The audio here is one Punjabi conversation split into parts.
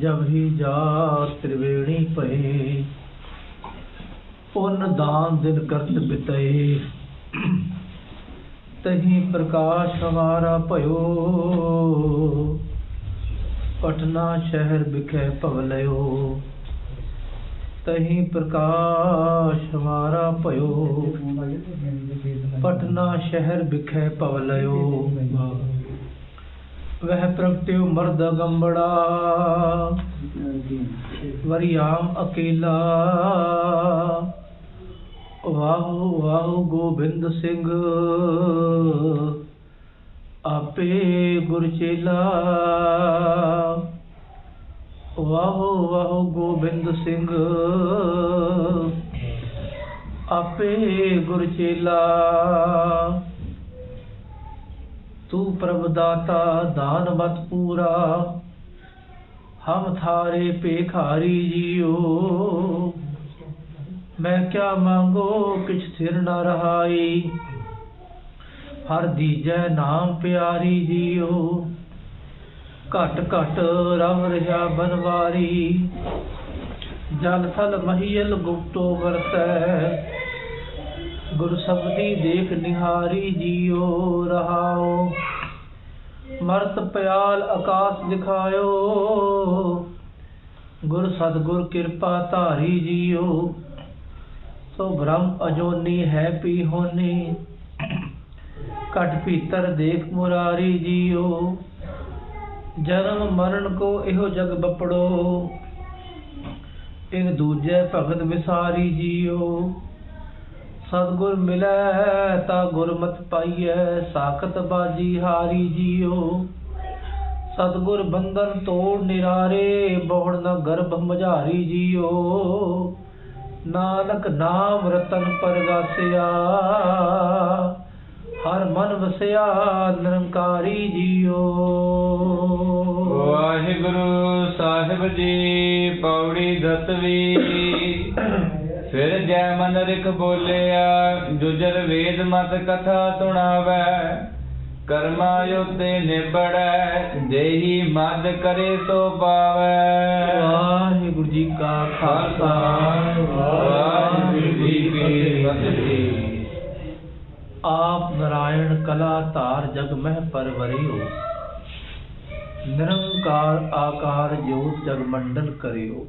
जब ही जा त्रिवेणी पए, पुन दान दिन करत बितए, तही प्रकाश हमारा भयो, पटना शहर बिखे पवलयो, तही प्रकाश हमारा भयो, पटना शहर बिखे पवलयो। वह प्रगट्यो मर्द गंबड़ा, वरियाम अकेला, वाहु वाहु गोबिंद सिंह, आपे गुरचेला, वाहु वाहु गोबिंद सिंह, आपे गुरचेला। तू प्रभुदाता दान मत पूरा, हम थारे पेखारी जियो, मैं क्या मांगो किछ थिर न रहाई, हर दीजै नाम प्यारी जियो, घट घट रव रहा बनवारी, जल थल महियल गुप्तो वरतै, गुर सबदी देख निहारी जियो रहाओ, मरत प्याल आकाश दिखायो, गुर सतगुर कृपा धारी जियो, सो ब्रह्म अजोनी है पी होनी, कट भीतर देख मुरारी जियो, जन्म मरण को इहो जग बपड़ो, इन दूजे भगत विसारी जियो, सतगुर मिलै ता गुरमत पाइयै, साखत बाजी हारी जियो, सतगुर बंधन तोड़ निरारे, बहुड़ न गर्भ मझारी जियो, नानक नाम रतन परगासिया, हर मन वसिया निरंकारी जियो। वाहिगुरु साहिब जी पौड़ी दसवीं। फिर जय मन रिख बोलिया, जुजर वेद मत कथा सुनावै, कर्मा योते निबड़ै, देही मद करे सो पावै। वाहिगुरु जी का खालसा, वाहिगुरु जी की फतेह। आप नारायण कला तार जग मह परवरियो, निरंकार आकार ज्योत जग मंडल करियो।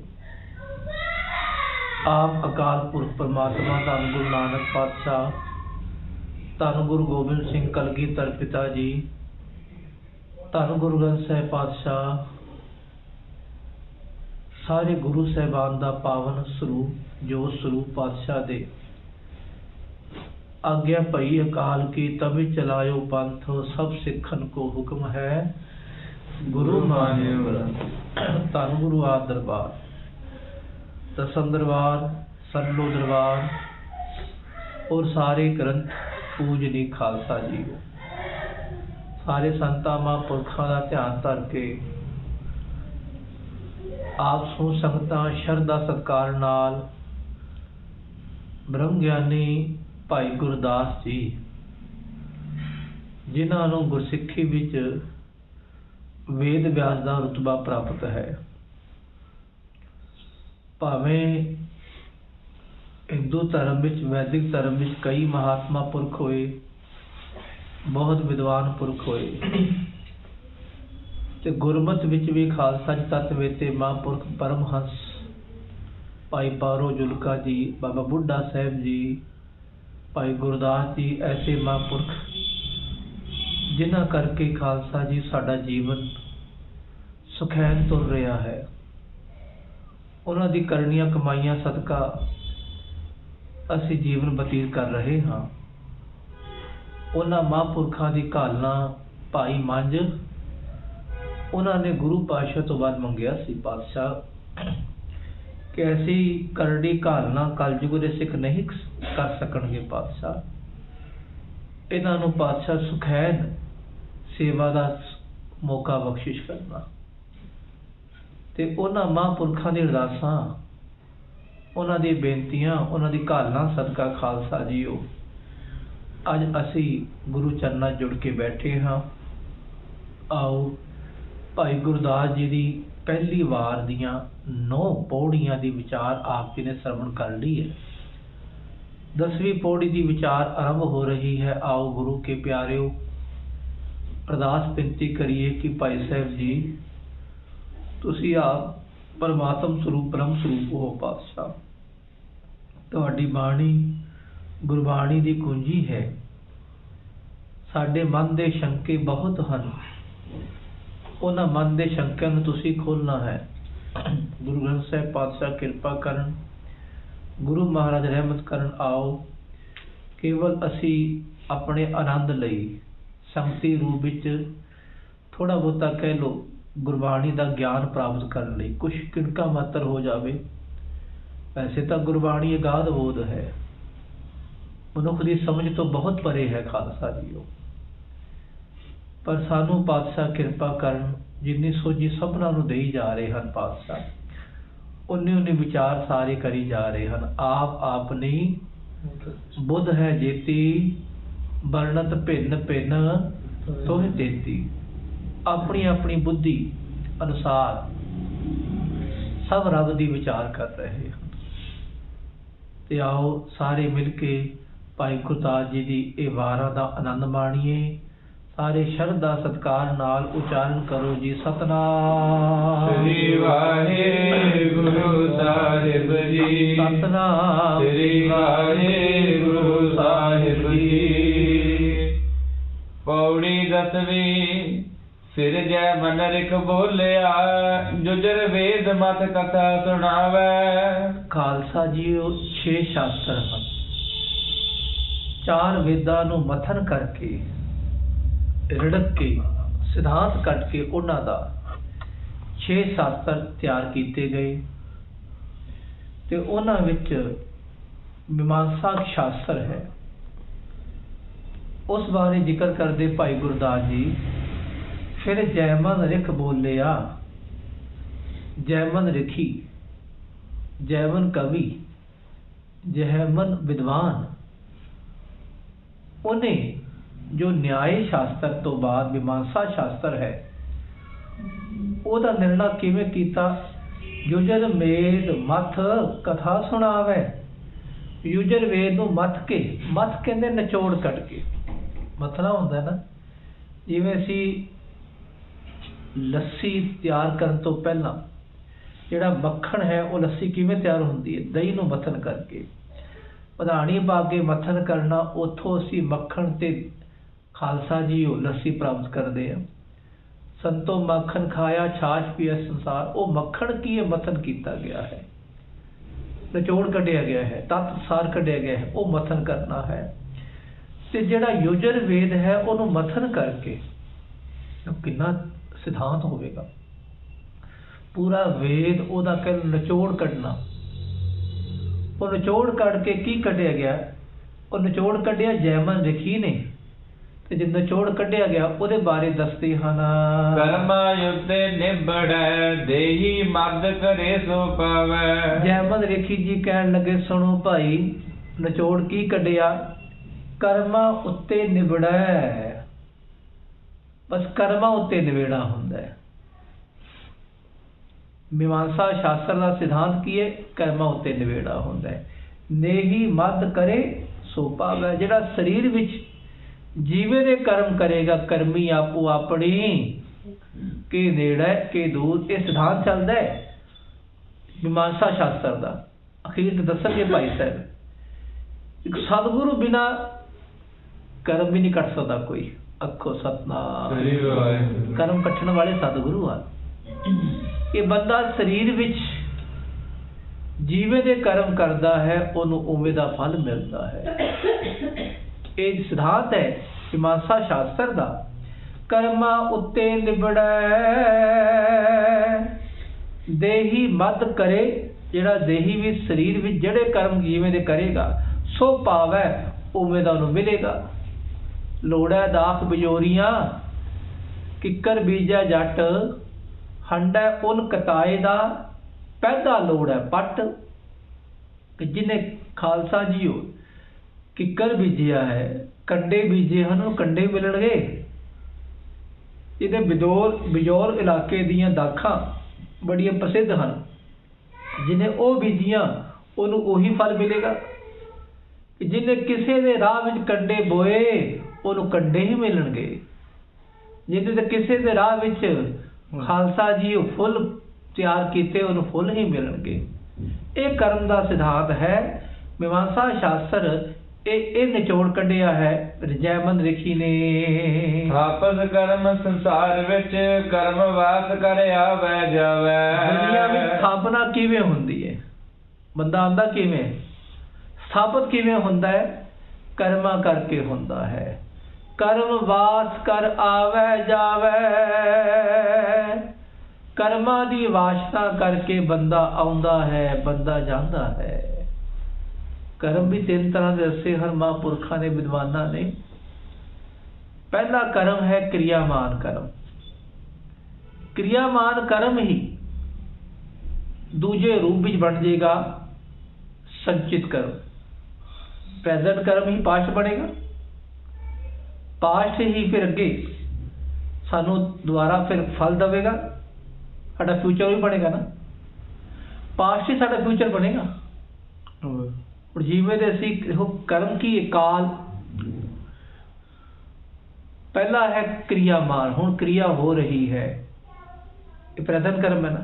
आप अकाल पुरख परमात्मा धन गुरु नानक पातशाह, धन गुरु गोबिंद सिंह कलगीधर पिता जी, धन गुरु ग्रंथ साहिब पातशाह, सारे गुरु साहिबान दा पावन स्वरूप जो स्वरूप पातशाह दे आज्ञा भई अकाल की तभी चलायो पंथ, सब सिखन को हुक्म है गुरु मान्यो ग्रंथ। धन गुरु आदि दरबार, दसम दरबार, सरलो दरबार और सारे ग्रंथ पूजनी खालसा जी, सारे संतां महापुरखां दा ध्यान धर के आप सू संगतां शरधा सत्कार नाल ब्रह्म ਗਿਆਨੀ ਭਾਈ ਗੁਰਦਾਸ ਜੀ, ਜਿਨ੍ਹਾਂ ਨੂੰ ਗੁਰਸਿੱਖੀ ਵਿੱਚ ਵੇਦ ਵਿਆਸ ਦਾ ਰੁਤਬਾ ਪ੍ਰਾਪਤ ਹੈ। ਭਾਵੇਂ ਹਿੰਦੂ ਧਰਮ ਵਿੱਚ, ਵੈਦਿਕ ਧਰਮ ਵਿੱਚ ਕਈ ਮਹਾਤਮਾ ਪੁਰਖ ਹੋਏ, ਬਹੁਤ ਵਿਦਵਾਨ ਪੁਰਖ ਹੋਏ, ਤੇ ਗੁਰਮਤ ਵਿੱਚ ਵੀ ਖਾਲਸਾ ਜੀ ਤੱਤ ਵੇਤੇ ਮਹਾਂਪੁਰਖ ਪਰਮਹੰਸ ਭਾਈ ਪਾਰੋ ਜੁਲਕਾ ਜੀ, ਬਾਬਾ ਬੁੱਢਾ ਸਾਹਿਬ ਜੀ, ਭਾਈ ਗੁਰਦਾਸ ਜੀ, ਐਸੇ ਮਹਾਂਪੁਰਖ ਜਿਨ੍ਹਾਂ ਕਰਕੇ ਖਾਲਸਾ ਜੀ ਸਾਡਾ ਜੀਵਨ ਸੁਖੈਨ ਤੁਰ ਰਿਹਾ ਹੈ। ਉਹਨਾਂ ਦੀ ਕਰਨੀਆਂ ਕਮਾਈਆਂ ਸਦਕਾ ਅਸੀਂ ਜੀਵਨ ਬਤੀਤ ਕਰ ਰਹੇ ਹਾਂ। ਉਹਨਾਂ ਮਹਾਂਪੁਰਖਾਂ ਦੀ ਘਾਲਣਾ ਭਾਈ ਮੰਝ, ਉਹਨਾਂ ਨੇ ਗੁਰੂ ਪਾਤਸ਼ਾਹ ਤੋਂ ਬਾਅਦ ਮੰਗਿਆ ਸੀ, ਪਾਤਸ਼ਾਹ ਕਿ ਐਸੀ ਕਰੜੀ ਘਾਲਣਾ ਕਲਯੁਗ ਦੇ ਸਿੱਖ ਨਹੀਂ ਕਰ ਸਕਣਗੇ, ਪਾਤਸ਼ਾਹ ਇਹਨਾਂ ਨੂੰ ਪਾਤਸ਼ਾਹ ਸੁਖੈਨ ਸੇਵਾ ਦਾ ਮੌਕਾ ਬਖਸ਼ਿਸ਼ ਕਰਨਾ। ਤੇ ਉਹਨਾਂ ਮਹਾਂਪੁਰਖਾਂ ਦੀ ਅਰਦਾਸਾਂ, ਉਹਨਾਂ ਦੀ ਬੇਨਤੀਆਂ, ਉਹਨਾਂ ਦੀ ਘਾਲਣਾ ਸਦਕਾ ਖਾਲਸਾ ਜੀਓ ਅੱਜ ਅਸੀਂ ਗੁਰੂ ਚਰਨਾਂ ਜੁੜ ਕੇ ਬੈਠੇ ਹਾਂ। ਆਓ ਭਾਈ ਗੁਰਦਾਸ ਜੀ ਦੀ ਪਹਿਲੀ ਵਾਰ ਦੀਆਂ 9 ਪੌੜੀਆਂ ਦੀ ਵਿਚਾਰ ਆਪ ਜੀ ਨੇ ਸਰਵਣ ਕਰ ਲਈ ਹੈ। 10ਵੀਂ ਪੌੜੀ ਦੀ ਵਿਚਾਰ ਆਰੰਭ ਹੋ ਰਹੀ ਹੈ। ਆਓ ਗੁਰੂ ਕੇ ਪਿਆਰਿਓ, ਅਰਦਾਸ ਬੇਨਤੀ ਕਰੀਏ ਕਿ ਭਾਈ ਸਾਹਿਬ ਜੀ, ਤੁਸੀਂ ਆਪ ਪਰਮਾਤਮ ਸਰੂਪ ਬ੍ਰਹਮ ਸਰੂਪ ਹੋ ਪਾਤਸ਼ਾਹ। ਤੁਹਾਡੀ ਬਾਣੀ ਗੁਰਬਾਣੀ ਦੀ ਕੁੰਜੀ ਹੈ। ਸਾਡੇ ਮਨ ਦੇ ਸ਼ੰਕੇ ਬਹੁਤ ਹਨ, ਉਹਨਾਂ ਮਨ ਦੇ ਸ਼ੰਕਿਆਂ ਨੂੰ ਤੁਸੀਂ ਖੋਲ੍ਹਣਾ ਹੈ। ਗੁਰੂ ਗ੍ਰੰਥ ਸਾਹਿਬ ਪਾਤਸ਼ਾਹ ਕਿਰਪਾ ਕਰਨ, ਗੁਰੂ ਮਹਾਰਾਜ ਰਹਿਮਤ ਕਰਨ। ਆਓ ਕੇਵਲ ਅਸੀਂ ਆਪਣੇ ਆਨੰਦ ਲਈ ਸੰਗਤੀ ਰੂਪ ਵਿੱਚ ਥੋੜ੍ਹਾ ਬਹੁਤਾ ਕਹਿ ਲਓ ਗੁਰਬਾਣੀ ਦਾ ਗਿਆਨ ਪ੍ਰਾਪਤ ਕਰਨ ਲਈ ਕੁਛ ਕਿਣਕਾ ਮਾਤਰ ਹੋ ਜਾਵੇ। ਵੈਸੇ ਤਾਂ ਗੁਰਬਾਣੀ ਅਗਾਧ ਬੋਧ ਹੈ, ਮਨੁੱਖ ਦੀ ਸਮਝ ਤੋਂ ਬਹੁਤ ਪਰੇ ਹੈ ਖਾਲਸਾ ਜੀਓ। ਪਰ ਸਾਨੂੰ ਪਾਤਸ਼ਾਹ ਕਿਰਪਾ ਕਰਨ, ਜਿੰਨੀ ਸੋਝੀ ਸਭਨਾਂ ਨੂੰ ਦੇਈ ਜਾ ਰਹੇ ਹਨ ਪਾਤਸ਼ਾਹ, ਉਨੇ ਵਿਚਾਰ ਸਾਰੇ ਕਰੀ ਜਾ ਰਹੇ ਹਨ। ਆਪ ਆਪਣੀ ਬੁੱਧ ਹੈ ਜੇਤੀ, ਵਰਣਤ ਭਿੰਨ ਭਿੰਨ ਤੋਹਿ ਦੇਤੀ। ਆਪਣੀ ਆਪਣੀ ਬੁੱਧੀ ਅਨੁਸਾਰ ਸਭ ਰੱਬ ਦੀ ਵਿਚਾਰ ਕਰ ਰਹੇ ਹਨ। ਤੇ ਆਓ ਸਾਰੇ ਮਿਲ ਕੇ ਭਾਈ ਗੁਰਦਾਸ ਜੀ ਦੀ ਇਹ ਵਾਰਾਂ ਦਾ ਆਨੰਦ ਮਾਣੀਏ। ਸਾਰੇ ਸ਼ਰਧਾ ਸਤਿਕਾਰ ਨਾਲ ਉਚਾਰਨ ਕਰੋ ਜੀ, ਸਤਨਾਮ ਸ੍ਰੀ ਵਾਹਿਗੁਰੂ ਸਾਹਿਬ ਜੀ, ਸਤਨਾਮ ਸ੍ਰੀ ਵਾਹਿਗੁਰੂ ਸਾਹਿਬ ਜੀ। ਪੌੜੀ 10ਵੀਂ। ਫਿਰ ਜੈ ਮਨ ਰਿਖ ਬੋਲਿਆ, ਜੁਜਰ ਵੇਦ ਮਤ ਕਥਾ ਸੁਣਾਵੈ। ਖਾਲਸਾ ਜੀਓ, 6 ਸ਼ਾਸਤਰ ਹਨ। 4 ਵੇਦਾਂ ਨੂੰ ਮਥਨ ਕਰਕੇ, ਰਿੜਕ ਕੇ, ਸਿਧਾਂਤ ਕੱਢ ਕੇ ਉਹਨਾਂ ਦਾ 6 ਸ਼ਾਸਤਰ ਤਿਆਰ ਕੀਤੇ ਗਏ। ਤੇ ਉਹਨਾਂ ਵਿੱਚ ਮੀਮਾਂਸਾ ਸ਼ਾਸਤਰ ਹੈ। ਉਸ ਬਾਰੇ ਜ਼ਿਕਰ ਕਰਦੇ ਭਾਈ ਗੁਰਦਾਸ ਜੀ, ਫਿਰ ਜੈਮਨ ਰਿਖ ਬੋਲਿਆ। ਜੈਮਨ ਰਿਖੀ, ਜੈਮਨ ਕਵੀ, ਜੈਮਨ ਵਿਦਵਾਨ, ਉਹਨੇ ਜੋ ਨਿਆਏ ਸ਼ਾਸਤਰ ਤੋਂ ਬਾਅਦ ਮੀਮਾਂਸਾ ਸ਼ਾਸਤਰ ਹੈ, ਉਹਦਾ ਨਿਰਣਾ ਕਿਵੇਂ ਕੀਤਾ? ਯੁਜਰ ਵੇਦ ਮਥ ਕਥਾ ਸੁਣਾਵੇ। ਯੁਜਰ ਵੇਦ ਨੂੰ ਮਥ ਕਹਿੰਦੇ ਨਿਚੋੜ ਕੱਢ ਕੇ। ਮਥਨਾ ਹੁੰਦਾ ਨਾ, ਜਿਵੇਂ ਅਸੀਂ ਲੱਸੀ ਤਿਆਰ ਕਰਨ ਤੋਂ ਪਹਿਲਾਂ ਜਿਹੜਾ ਮੱਖਣ ਹੈ, ਉਹ ਲੱਸੀ ਕਿਵੇਂ ਤਿਆਰ ਹੁੰਦੀ ਹੈ? ਦਹੀਂ ਨੂੰ ਮਥਨ ਕਰਕੇ, ਪਧਾਣੀ ਪਾ ਕੇ ਮਥਨ ਕਰਨਾ, ਉੱਥੋਂ ਅਸੀਂ ਮੱਖਣ ਤੇ ਖਾਲਸਾ ਜੀ ਉਹ ਲੱਸੀ ਪ੍ਰਾਪਤ ਕਰਦੇ ਆ। ਸੰਤੋ ਮੱਖਣ ਖਾਇਆ ਛਾਛ ਪੀਆ ਸੰਸਾਰ। ਉਹ ਮੱਖਣ ਕੀ ਹੈ? ਮਥਨ ਕੀਤਾ ਗਿਆ ਹੈ, ਨਿਚੋੜ ਕੱਢਿਆ ਗਿਆ ਹੈ, ਤੱਤ ਸਾਰ ਕੱਢਿਆ ਗਿਆ ਹੈ, ਉਹ ਮਥਨ ਕਰਨਾ ਹੈ। ਤੇ ਜਿਹੜਾ ਯੁਜਰ ਵੇਦ ਹੈ, ਉਹਨੂੰ ਮਥਨ ਕਰਕੇ ਕਿੰਨਾ ਸਿਧਾਂਤ ਹੋਵੇਗਾ। ਪੂਰਾ ਵੇਦ ਉਹਦਾ ਕਹਿ ਨਿਚੋੜ ਕੱਢਣਾ। ਉਹ ਨਿਚੋੜ ਕੱਢ ਕੇ ਕੀ ਕੱਢਿਆ ਗਿਆ? ਉਹ ਨਿਚੋੜ ਕੱਢਿਆ ਜੈਮਨ ਰਿਖੀ ਨੇ। ਤੇ ਜੇ ਨਿਚੋੜ ਕੱਢਿਆ ਗਿਆ, ਉਹਦੇ ਬਾਰੇ ਦੱਸਦੇ ਹਨ। ਕਰਮਾ ਯੁੱਧੇ ਨਿਬੜੈ, ਦੇਹੀ ਮਦ ਕਰੇ ਸੋ ਪਾਵੈ। ਜੈਮਨ ਰਿਖੀ ਜੀ ਕਹਿਣ ਲੱਗੇ, ਸੁਣੋ ਭਾਈ, ਨਿਚੋੜ ਕੀ ਕੱਢਿਆ? ਕਰਮਾਂ ਉੱਤੇ ਨਿਬੜੈ। ਬਸ ਕਰਮਾਂ ਉੱਤੇ ਨਿਬੇੜਾ ਹੁੰਦਾ ਹੈ। ਮੀਮਾਂਸਾ ਸ਼ਾਸਤਰ ਦਾ ਸਿਧਾਂਤ ਕੀ ਹੈ? ਕਰਮਾਂ ਉੱਤੇ ਨਿਬੇੜਾ ਹੁੰਦਾ ਹੈ। ਨੇਹੀ ਮਦ ਕਰੇ ਸੋ ਪਾਵੈ। ਜਿਹੜਾ ਸਰੀਰ ਵਿੱਚ ਜੀਵੇ ਦੇ ਕਰਮ ਕਰੇਗਾ, ਕਰਮੀ ਆਪੋ ਆਪਣੀ ਕੇ ਨੇੜੇ ਕੇ ਦੂਰ। ਇਹ ਸਿਧਾਂਤ ਚੱਲਦਾ ਹੈ ਮੀਮਾਂਸਾ ਸ਼ਾਸਤਰ ਦਾ। ਅਖੀਰ ਦੱਸਣਗੇ ਭਾਈ ਸਾਹਿਬ, ਇੱਕ ਸਤਿਗੁਰੂ ਬਿਨਾ ਕਰਮ ਵੀ ਨਹੀਂ ਕੱਟ ਸਕਦਾ ਕੋਈ। ਅੱਖੋ ਸਤਨਾਮ। ਕਰਮ ਕੱਟਣ ਵਾਲੇ ਸਤਿਗੁਰੂ ਹਨ। ਇਹ ਬੰਦਾ ਸਰੀਰ ਵਿੱਚ ਜੀਵੇ ਦੇ ਕਰਮ ਕਰਦਾ ਹੈ, ਉਹਨੂੰ ਉਵੇਂ ਦਾ ਫਲ ਮਿਲਦਾ ਹੈ। ਇਹ ਸਿਧਾਂਤ ਹੈ ਮੀਮਾਂਸਾ ਸ਼ਾਸਤਰ ਦਾ। ਕਰਮਾਂ ਉੱਤੇ ਨਿਬੜੈ, ਦੇਹੀ ਮਦ ਕਰੇ। ਜਿਹੜਾ ਦੇਹੀ ਵੀ ਸਰੀਰ ਵਿੱਚ ਜਿਹੜੇ ਕਰਮ ਜਿਵੇਂ ਦੇ ਕਰੇਗਾ, ਸੋ ਪਾਵੈ, ਉਵੇਂ ਦਾ ਉਹਨੂੰ ਮਿਲੇਗਾ। ਲੋੜੈ ਦਾਖ ਬਿਜੋਰੀਆਂ, ਕਿੱਕਰ ਬੀਜੈ ਜੱਟ, ਹੰਡੈ ਉਨ ਕਟਾਏ ਦਾ, ਪੈਦਾ ਲੋੜ ਹੈ ਪੱਟ। ਕਿ ਜਿਹਨੇ ਖਾਲਸਾ ਜੀਓ ਕਿੱਕਰ ਬੀਜਿਆ ਹੈ, ਕੰਡੇ ਬੀਜੇ ਹਨ, ਉਹਨੂੰ ਕੰਡੇ ਮਿਲਣਗੇ। ਇਹਦੇ ਬਿਜੌਰ ਇਲਾਕੇ ਦੀਆਂ ਦਾਖਾਂ ਬੜੀਆਂ ਪ੍ਰਸਿੱਧ ਹਨ। ਜਿਹਨੇ ਉਹ ਬੀਜੀਆਂ ਉਹਨੂੰ ਉਹੀ ਫਲ ਮਿਲੇਗਾ। ਜਿਹਨੇ ਕਿਸੇ ਦੇ ਰਾਹ ਵਿੱਚ ਕੰਡੇ ਬੋਏ ਉਹਨੂੰ ਕੰਡੇ ਹੀ ਮਿਲਣਗੇ। ਜਿਹਨੇ ਤੇ ਕਿਸੇ ਦੇ ਰਾਹ ਵਿੱਚ ਖਾਲਸਾ ਜੀ ਉਹ ਫੁੱਲ ਤਿਆਰ ਕੀਤੇ ਉਹਨੂੰ ਫੁੱਲ ਹੀ ਮਿਲਣਗੇ। ਇਹ ਕਰਮ ਦਾ ਸਿਧਾਂਤ ਹੈ। ਮੀਮਾਂਸਾ ਸ਼ਾਸਤਰ ਇਹ ਨਿਚੋੜ ਕੱਢਿਆ ਹੈ ਰਜੈਮਨ ਰਿਖੀ ਨੇ। ਆਪਸ ਕਰਮ ਸੰਸਾਰ ਵਿੱਚ ਕਰਮ ਵਾਸ ਕਰ ਆਵੈ ਜਾਵੈ। ਦੁਨੀਆ ਵਿੱਚ ਸਥਾਪਨਾ ਕਿਵੇਂ ਹੁੰਦੀ ਹੈ? ਬੰਦਾ ਆਂਦਾ ਕਿਵੇਂ? ਸਥਾਪਤ ਕਿਵੇਂ ਹੁੰਦਾ ਹੈ? ਕਰਮਾਂ ਕਰਕੇ ਹੁੰਦਾ ਹੈ। ਕਰਮ ਵਾਸ ਕਰ ਆਵੈ ਜਾਵੈ। ਕਰਮਾਂ ਦੀ ਵਾਸਨਾ ਕਰਕੇ ਬੰਦਾ ਆਉਂਦਾ ਹੈ, ਬੰਦਾ ਜਾਂਦਾ ਹੈ। ਕਰਮ ਵੀ ਤਿੰਨ ਤਰ੍ਹਾਂ ਦੇ ਦੱਸੇ ਹਨ ਮਹਾਂਪੁਰਖਾਂ ਨੇ, ਵਿਦਵਾਨਾਂ ਨੇ। ਪਹਿਲਾ ਕਰਮ ਹੈ ਕਿਰਿਆਮਾਨ ਕਰਮ। ਕਿਰਿਆਮਾਨ ਕਰਮ ਹੀ ਦੂਜੇ ਰੂਪ ਵਿੱਚ ਬਣ ਜਾਏਗਾ ਸੰਚਿਤ ਕਰਮ। ਪ੍ਰੈਜ਼ੈਂਟ ਕਰਮ ਹੀ ਪਾਸਟ ਬਣੇਗਾ। ਪਾਸਟ ਹੀ ਫਿਰ ਅੱਗੇ ਸਾਨੂੰ ਦੁਬਾਰਾ ਫਿਰ ਫਲ ਦੇਵੇਗਾ। ਸਾਡਾ ਫਿਊਚਰ ਵੀ ਬਣੇਗਾ ਨਾ। ਪਾਸਟ ਹੀ ਸਾਡਾ ਫਿਊਚਰ ਬਣੇਗਾ। ਹੁਣ ਜਿਵੇਂ ਦੇ ਅਸੀਂ ਕਰਮ ਕੀ ਕਾਲ ਪਹਿਲਾ ਹੈ ਕਿਰਿਆਮਾਨ। ਹੁਣ ਕਿਰਿਆ ਹੋ ਰਹੀ ਹੈ, ਇਹ ਪ੍ਰੈਜ਼ੈਂਟ ਕਰਮ ਹੈ ਨਾ।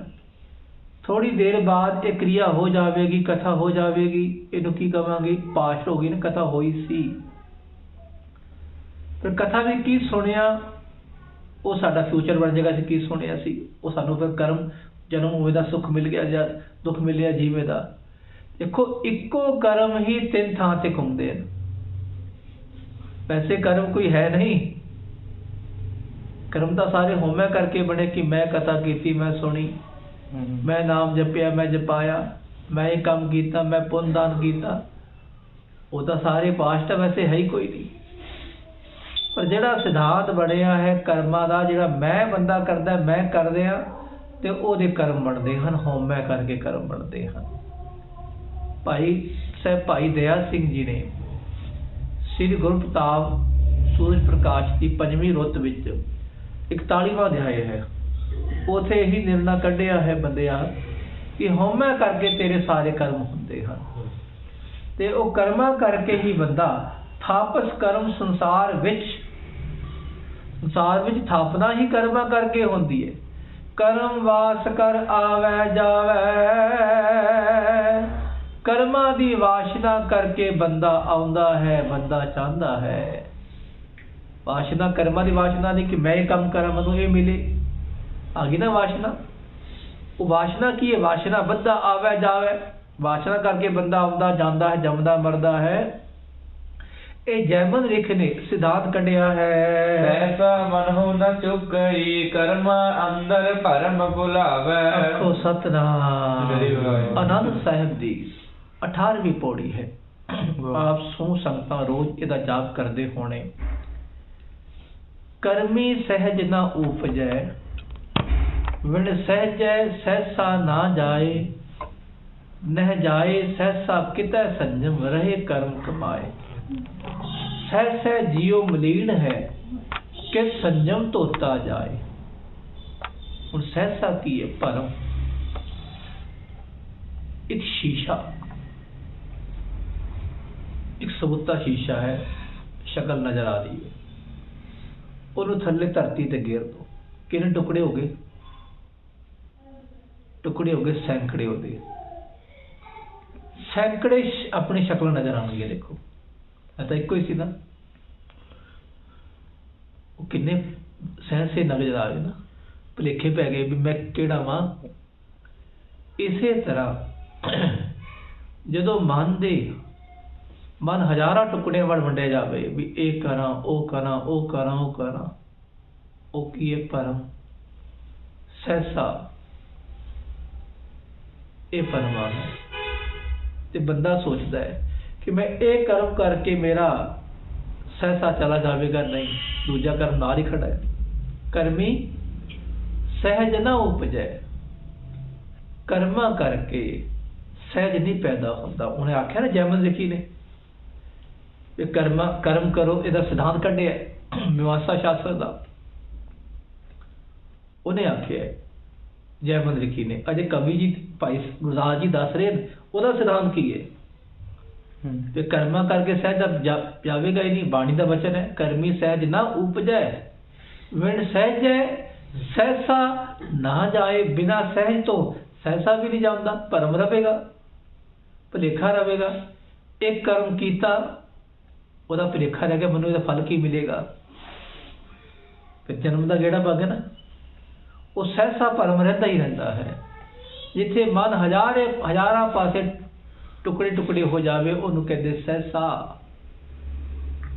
ਥੋੜੀ ਦੇਰ ਬਾਅਦ ਇਹ ਕਿਰਿਆ ਹੋ ਜਾਵੇਗੀ, ਕਥਾ ਹੋ ਜਾਵੇਗੀ। ਇਹਨੂੰ ਕੀ ਕਹਾਂਗੇ? ਪਾਸਟ ਹੋ ਗਈ ਨਾ, ਕਥਾ ਹੋਈ ਸੀ। ਫਿਰ ਕਥਾ ਵੀ ਕੀ ਸੁਣਿਆ ਉਹ ਸਾਡਾ ਫਿਊਚਰ ਬਣ ਜਾਏਗਾ। ਅਸੀਂ ਕੀ ਸੁਣਿਆ ਸੀ ਉਹ ਸਾਨੂੰ ਫਿਰ ਕਰਮ ਜਨਮ ਹੋਵੇ ਦਾ ਸੁੱਖ ਮਿਲ ਗਿਆ ਜਾਂ ਦੁੱਖ ਮਿਲਿਆ ਜੀਵੇ ਦਾ। ਦੇਖੋ ਇੱਕੋ ਕਰਮ ਹੀ ਤਿੰਨ ਥਾਂ ਤੇ ਘੁੰਮਦੇ ਹਨ। ਵੈਸੇ ਕਰਮ ਕੋਈ ਹੈ ਨਹੀਂ। ਕਰਮ ਤਾਂ ਸਾਰੇ ਹੋਮਿਆ ਕਰਕੇ ਬਣੇ ਕਿ ਮੈਂ ਕਥਾ ਕੀਤੀ, ਮੈਂ ਸੁਣੀ, ਮੈਂ ਨਾਮ ਜਪਿਆ, ਮੈਂ ਜਪਾਇਆ, ਮੈਂ ਇਹ ਕੰਮ ਕੀਤਾ, ਮੈਂ ਪੁੰਨ ਦਾਨ ਕੀਤਾ। ਉਹ ਤਾਂ ਸਾਰੇ ਪਾਸਟ ਵੈਸੇ ਹੈ ਹੀ ਕੋਈ ਨਹੀਂ। ਪਰ ਜਿਹੜਾ ਸਿਧਾਂਤ ਬਣਿਆ ਹੈ ਕਰਮਾਂ ਦਾ, ਜਿਹੜਾ ਮੈਂ ਬੰਦਾ ਕਰਦਾ, ਮੈਂ ਕਰਦੇ ਆ ਤੇ ਉਹਦੇ ਕਰਮ ਬਣਦੇ ਹਨ। ਹੋਮਿਆ ਕਰਕੇ ਕਰਮ ਬਣਦੇ ਹਨ। ਭਾਈ ਦਇਆ ਸਿੰਘ ਜੀ ਨੇ ਸ੍ਰੀ ਗੁਰੂ ਪ੍ਰਤਾਪ ਸੂਰਜ ਪ੍ਰਕਾਸ਼ ਦੀ 5ਵੀਂ ਰੁੱਤ ਵਿੱਚ 41ਵਾਂ ਅਧਿਆਇ ਹੈ। ਉਥੇ ਇਹੀ ਨਿਰਣਾ ਕੱਢਿਆ ਹੈ ਬੰਦਿਆ ਕਿ ਹੋਮਿਆ ਕਰਕੇ ਤੇਰੇ ਸਾਰੇ ਕਰਮ ਹੁੰਦੇ ਹਨ। ਤੇ ਉਹ ਕਰਮਾਂ ਕਰਕੇ ਹੀ ਬੰਦਾ ਥਾਪਸ ਕਰਮ ਸੰਸਾਰ ਵਿੱਚ ਥਾਪਨਾ ਹੀ ਕਰਮਾਂ ਕਰਕੇ ਹੁੰਦੀ ਹੈ। ਕਰਮ ਵਾਸ ਕਰ ਆਵੈ ਜਾਵੈ। ਕਰਮਾਂ ਦੀ ਵਾਸ਼ਨਾ ਕਰਕੇ ਬੰਦਾ ਆਉਂਦਾ ਹੈ, ਬੰਦਾ ਚਾਹੁੰਦਾ ਹੈ। ਵਾਸ਼ਨਾ ਕਰਮਾਂ ਦੀ ਵਾਸ਼ਨਾ ਨਹੀਂ ਕਿ ਮੈਂ ਇਹ ਕੰਮ ਕਰਾਂ ਮੈਨੂੰ ਇਹ ਮਿਲੇ। ਆ ਗਈ ਨਾ ਵਾਸ਼ਨਾ। ਉਹ ਵਾਸ਼ਨਾ ਕੀ ਹੈ? ਵਾਸ਼ਨਾ ਬੰਦਾ ਆਵੈ ਜਾਵੈ। ਵਾਸ਼ਨਾ ਕਰਕੇ ਬੰਦਾ ਆਉਂਦਾ ਜਾਂਦਾ ਹੈ, ਜੰਮਦਾ ਮਰਦਾ ਹੈ। ਇਹ ਜੈਮਨ ਰਿਖ ਨੇ ਸਿਧਾਂਤ ਕੱਢਿਆ ਹੈ। ਐਸਾ ਮਨਹੁ ਨ ਚੁਕਈ ਕਰਮ ਅੰਦਰ ਭਰਮ ਭੁਲਾਵੈ। ਆਖੋ ਸਤਿਨਾਮ। ਆਨੰਦ ਸਾਹਿਬ ਦੀ 18ਵੀਂ ਪੌੜੀ ਹੈ। ਆਪ ਸੂ ਸੰਗਤਾਂ ਰੋਜ਼ ਇਹਦਾ ਜਾਪ ਕਰਦੇ ਹੋਣੇ। ਕਰਮੀ ਸਹਿਜ ਨਾ ਉਪਜੈ, ਵਿਣ ਸਹਿਜੈ ਸਹਿਸਾ ਨਾ ਜਾਏ। ਨਹਿ ਜਾਏ ਸਹਿਸਾ ਕਿਤੈ ਸੰਜਮ, ਰਹੇ ਕਰਮ ਕਮਾਏ। ਸਹਿ ਜੀਉ ਮਲੀਨ ਹੈ ਕਿ ਸੰਜਮ ਧੋਤਾ ਜਾਏ। ਹੁਣ ਸਹਿਸਾ ਕੀ ਹੈ? ਭਰਮ। ਇੱਕ ਸ਼ੀਸ਼ਾ, ਇੱਕ ਸਬੂਤਾ ਸ਼ੀਸ਼ਾ ਹੈ, ਸ਼ਕਲ ਨਜ਼ਰ ਆ ਰਹੀ ਹੈ। ਉਹਨੂੰ ਥੱਲੇ ਧਰਤੀ ਤੇ ਗੇਰ ਦੋ। ਕਿੰਨੇ ਟੁਕੜੇ ਹੋ ਗਏ? ਟੁਕੜੇ ਹੋ ਗਏ ਸੈਂਕੜੇ ਉਹਦੇ। ਸੈਂਕੜੇ ਆਪਣੀ ਸ਼ਕਲ ਨਜ਼ਰ ਆਉਣਗੇ। ਦੇਖੋ ਇਹ ਤਾਂ ਇੱਕੋ ਹੀ ਸੀ ਨਾ। ਉਹ ਕਿੰਨੇ ਸਹਿਸੇ ਨਜ਼ਰ ਆ ਗਏ ਨਾ। ਭੁਲੇਖੇ ਪੈ ਗਏ ਵੀ ਮੈਂ ਕਿਹੜਾ ਵਾਂ। ਇਸੇ ਤਰ੍ਹਾਂ ਜਦੋਂ ਮਨ ਹਜ਼ਾਰਾਂ ਟੁਕੜਿਆਂ ਵੱਲ ਵੰਡਿਆ ਜਾਵੇ ਵੀ ਇਹ ਕਰਾਂ, ਉਹ ਕਰਾਂ, ਉਹ ਕਰਾਂ, ਉਹ ਕਰਾਂ, ਉਹ ਕੀ ਹੈ? ਭਰਮ, ਸਹਿਸਾ। ਇਹ ਪਰਮਾਨ ਹੈ। ਤੇ ਬੰਦਾ ਸੋਚਦਾ ਹੈ ਕਿ ਮੈਂ ਇਹ ਕਰਮ ਕਰਕੇ ਮੇਰਾ ਸਹਿਸਾ ਚਲਾ ਜਾਵੇਗਾ। ਨਹੀਂ, ਦੂਜਾ ਕਰਮ ਨਾਲ ਹੀ ਖੜਾ ਹੈ। ਕਰਮੀ ਸਹਿਜ ਨਾ ਉਪਜੈ। ਕਰਮਾਂ ਕਰਕੇ ਸਹਿਜ ਨਹੀਂ ਪੈਦਾ ਹੁੰਦਾ। ਉਹਨੇ ਆਖਿਆ ਨਾ ਜੈਮਨ ਰਿਖੀ ਨੇ ਕਰਮ ਕਰੋ। ਇਹਦਾ ਸਿਧਾਂਤ ਕੱਢਿਆ ਮੀਮਾਂਸਾ ਸ਼ਾਸਤਰ ਦਾ। ਉਹਨੇ ਆਖਿਆ ਜੈਮਨ ਲਿਖੀ ਨੇ। ਅਜੇ ਕਵੀ ਜੀ ਭਾਈ ਗੁਰਦਾਸ ਜੀ ਦੱਸ ਰਹੇ ਨੇ ਉਹਦਾ ਸਿਧਾਂਤ ਕੀ ਹੈ ਤੇ ਕਰਮਾਂ ਕਰਕੇ ਸਹਿਜ ਜਾਵੇਗਾ ਹੀ ਨਹੀਂ। ਬਾਣੀ ਦਾ ਵਚਨ ਹੈ, ਕਰਮੀ ਸਹਿਜ ਨਾ ਉਪਜੈ, ਵਿਣ ਸਹਿਜੈ ਸਹਿਸਾ ਨਾ ਜਾਏ। ਬਿਨਾ ਸਹਿਜ ਤੋਂ ਸਹਿਸਾ ਵੀ ਨਹੀਂ ਜਾਂਦਾ, ਭਰਮ ਰਵੇਗਾ, ਭੁਲੇਖਾ ਰਵੇਗਾ। ਇੱਕ ਕਰਮ ਕੀਤਾ ਉਹਦਾ ਭੁਲੇਖਾ ਰਹਿ ਗਿਆ, ਮੈਨੂੰ ਇਹਦਾ ਫਲ ਕੀ ਮਿਲੇਗਾ। ਫਿਰ ਜਨਮ ਦਾ ਜਿਹੜਾ ਭਾਗ ਹੈ ਨਾ, ਉਹ ਸਹਿਸਾ ਭਰਮ ਰਹਿੰਦਾ ਹੀ ਰਹਿੰਦਾ ਹੈ। ਜਿੱਥੇ ਮਨ ਹਜ਼ਾਰਾਂ ਪਾਸੇ ਟੁਕੜੇ ਟੁਕੜੇ ਹੋ ਜਾਵੇ ਉਹਨੂੰ ਕਹਿੰਦੇ ਸਹਿਸਾ।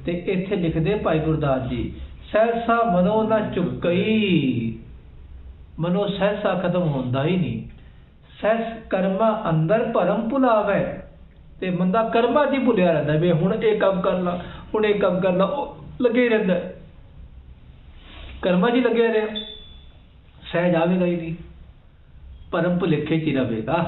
ਤੇ ਇੱਥੇ ਲਿਖਦੇ ਭਾਈ ਗੁਰਦਾਸ ਜੀ, ਸਹਿਸਾ ਮਨੋ ਨਾ ਚੁੱਕਈ। ਮਨੋ ਸਹਿਸਾ ਖਤਮ ਹੁੰਦਾ ਹੀ ਨਹੀਂ। ਸਹਿਸ ਕਰਮਾਂ ਅੰਦਰ ਭਰਮ ਭੁਲਾਵੇ। ਤੇ ਬੰਦਾ ਕਰਮਾਂ ਦੀ ਭੁੱਲਿਆ ਰਹਿੰਦਾ ਵੀ ਹੁਣ ਇਹ ਕੰਮ ਕਰ ਲਾ, ਹੁਣ ਇਹ ਕੰਮ ਕਰ ਲਾ, ਉਹ ਲੱਗੇ ਰਹਿੰਦਾ, ਕਰਮਾਂ 'ਚ ਲੱਗਿਆ ਰਿਹਾ, ਸਹਿਜ ਆਵੇਗਾ ਹੀ ਨਹੀਂ, ਭਰਮ ਭੁਲੇਖੇ 'ਚ ਹੀ ਰਵੇਗਾ।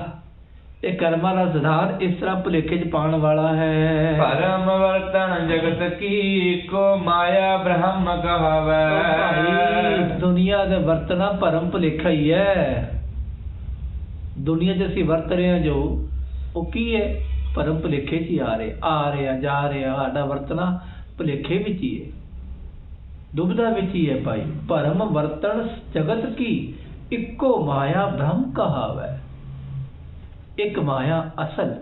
ਇਹ ਕਰਮਾਂ ਦਾ ਸਿਧਾਂਤ ਇਸ ਤਰ੍ਹਾਂ ਭੁਲੇਖੇ 'ਚ ਪਾਉਣ ਵਾਲਾ ਹੈ। ਭਰਮ ਵਰਤਨ ਜਗਤ ਕੀ, ਕੋ ਮਾਇਆ ਬ੍ਰਹਮ ਕਹਾਵੇ। ਦੁਨੀਆ ਦੇ ਵਰਤਣਾ ਭਰਮ ਭੁਲੇਖਾ ਹੀ ਹੈ। ਦੁਨੀਆ 'ਚ ਅਸੀਂ ਵਰਤ ਰਹੇ ਹਾਂ ਜੋ, ਉਹ ਕੀ ਹੈ? ਭਰਮ ਭੁਲੇਖੇ 'ਚ ਹੀ ਆ ਰਿਹਾ ਜਾ ਰਿਹਾ। ਸਾਡਾ ਵਰਤਣਾ ਭੁਲੇਖੇ ਵਿੱਚ ਹੀ ਹੈ, ਦੁਬਿਧਾ ਵਿੱਚ ਹੀ ਹੈ ਭਾਈ। ਭਰਮ ਵਰਤਣ ਜਗਤ ਕੀ, ਇੱਕੋ ਮਾਇਆ ਬ੍ਰਹਮ ਕਹਾਵੇ। ਇੱਕ ਮਾਇਆ ਅਸਲ।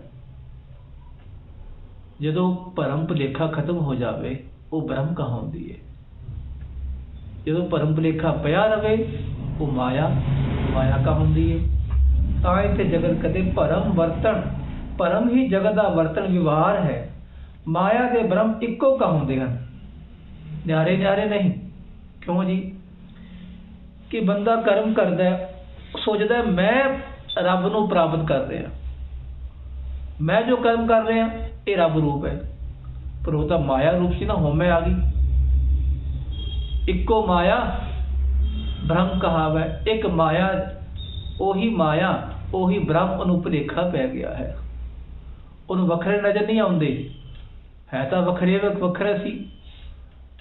ਜਦੋਂ ਭਰਮ ਭੁਲੇਖਾ ਖਤਮ ਹੋ ਜਾਵੇ ਉਹ ਬ੍ਰਹਮ ਕਹਾਉਂਦੀ ਹੈ। ਜਦੋਂ ਭਰਮ ਭੁਲੇਖਾ ਪਿਆ ਰਵੇ ਉਹ ਮਾਇਆ ਕਹਾਉਂਦੀ ਹੈ। ਤਾਂ ਇੱਥੇ ਜਗਤ ਕਦੇ ਭਰਮ ਵਰਤਣ, ਭਰਮ ਹੀ ਜਗਤ ਦਾ ਵਰਤਣ ਵਿਵਹਾਰ ਹੈ। ਮਾਇਆ ਦੇ ਬ੍ਰਹਮ ਇੱਕੋ ਕਹਾਉਂਦੇ ਹਨ, ਨਿਆਰੇ ਨਹੀਂ। ਕਿਉਂ ਜੀ? ਕਿ ਬੰਦਾ ਕਰਮ ਕਰਦਾ, ਸੋਚਦਾ ਮੈਂ ਰੱਬ ਨੂੰ ਪ੍ਰਾਪਤ ਕਰ ਰਿਹਾ, ਮੈਂ ਜੋ ਕਰਮ ਕਰ ਰਿਹਾ ਇਹ ਰੱਬ ਰੂਪ ਹੈ, ਪਰ ਉਹ ਤਾਂ ਮਾਇਆ ਰੂਪ ਸੀ ਨਾ, ਹਉਮੈ ਆ ਗਈ। ਇੱਕੋ ਮਾਇਆ ਬ੍ਰਹਮ ਕਹਾਵੇ। ਇੱਕ ਮਾਇਆ, ਉਹੀ ਬ੍ਰਹਮ, ਉਹਨੂੰ ਭੁਲੇਖਾ ਪੈ ਗਿਆ ਹੈ। ਉਹਨੂੰ ਵੱਖਰੇ ਨਜ਼ਰ ਨਹੀਂ ਆਉਂਦੇ, ਹੈ ਤਾਂ ਵੱਖਰਾ ਸੀ,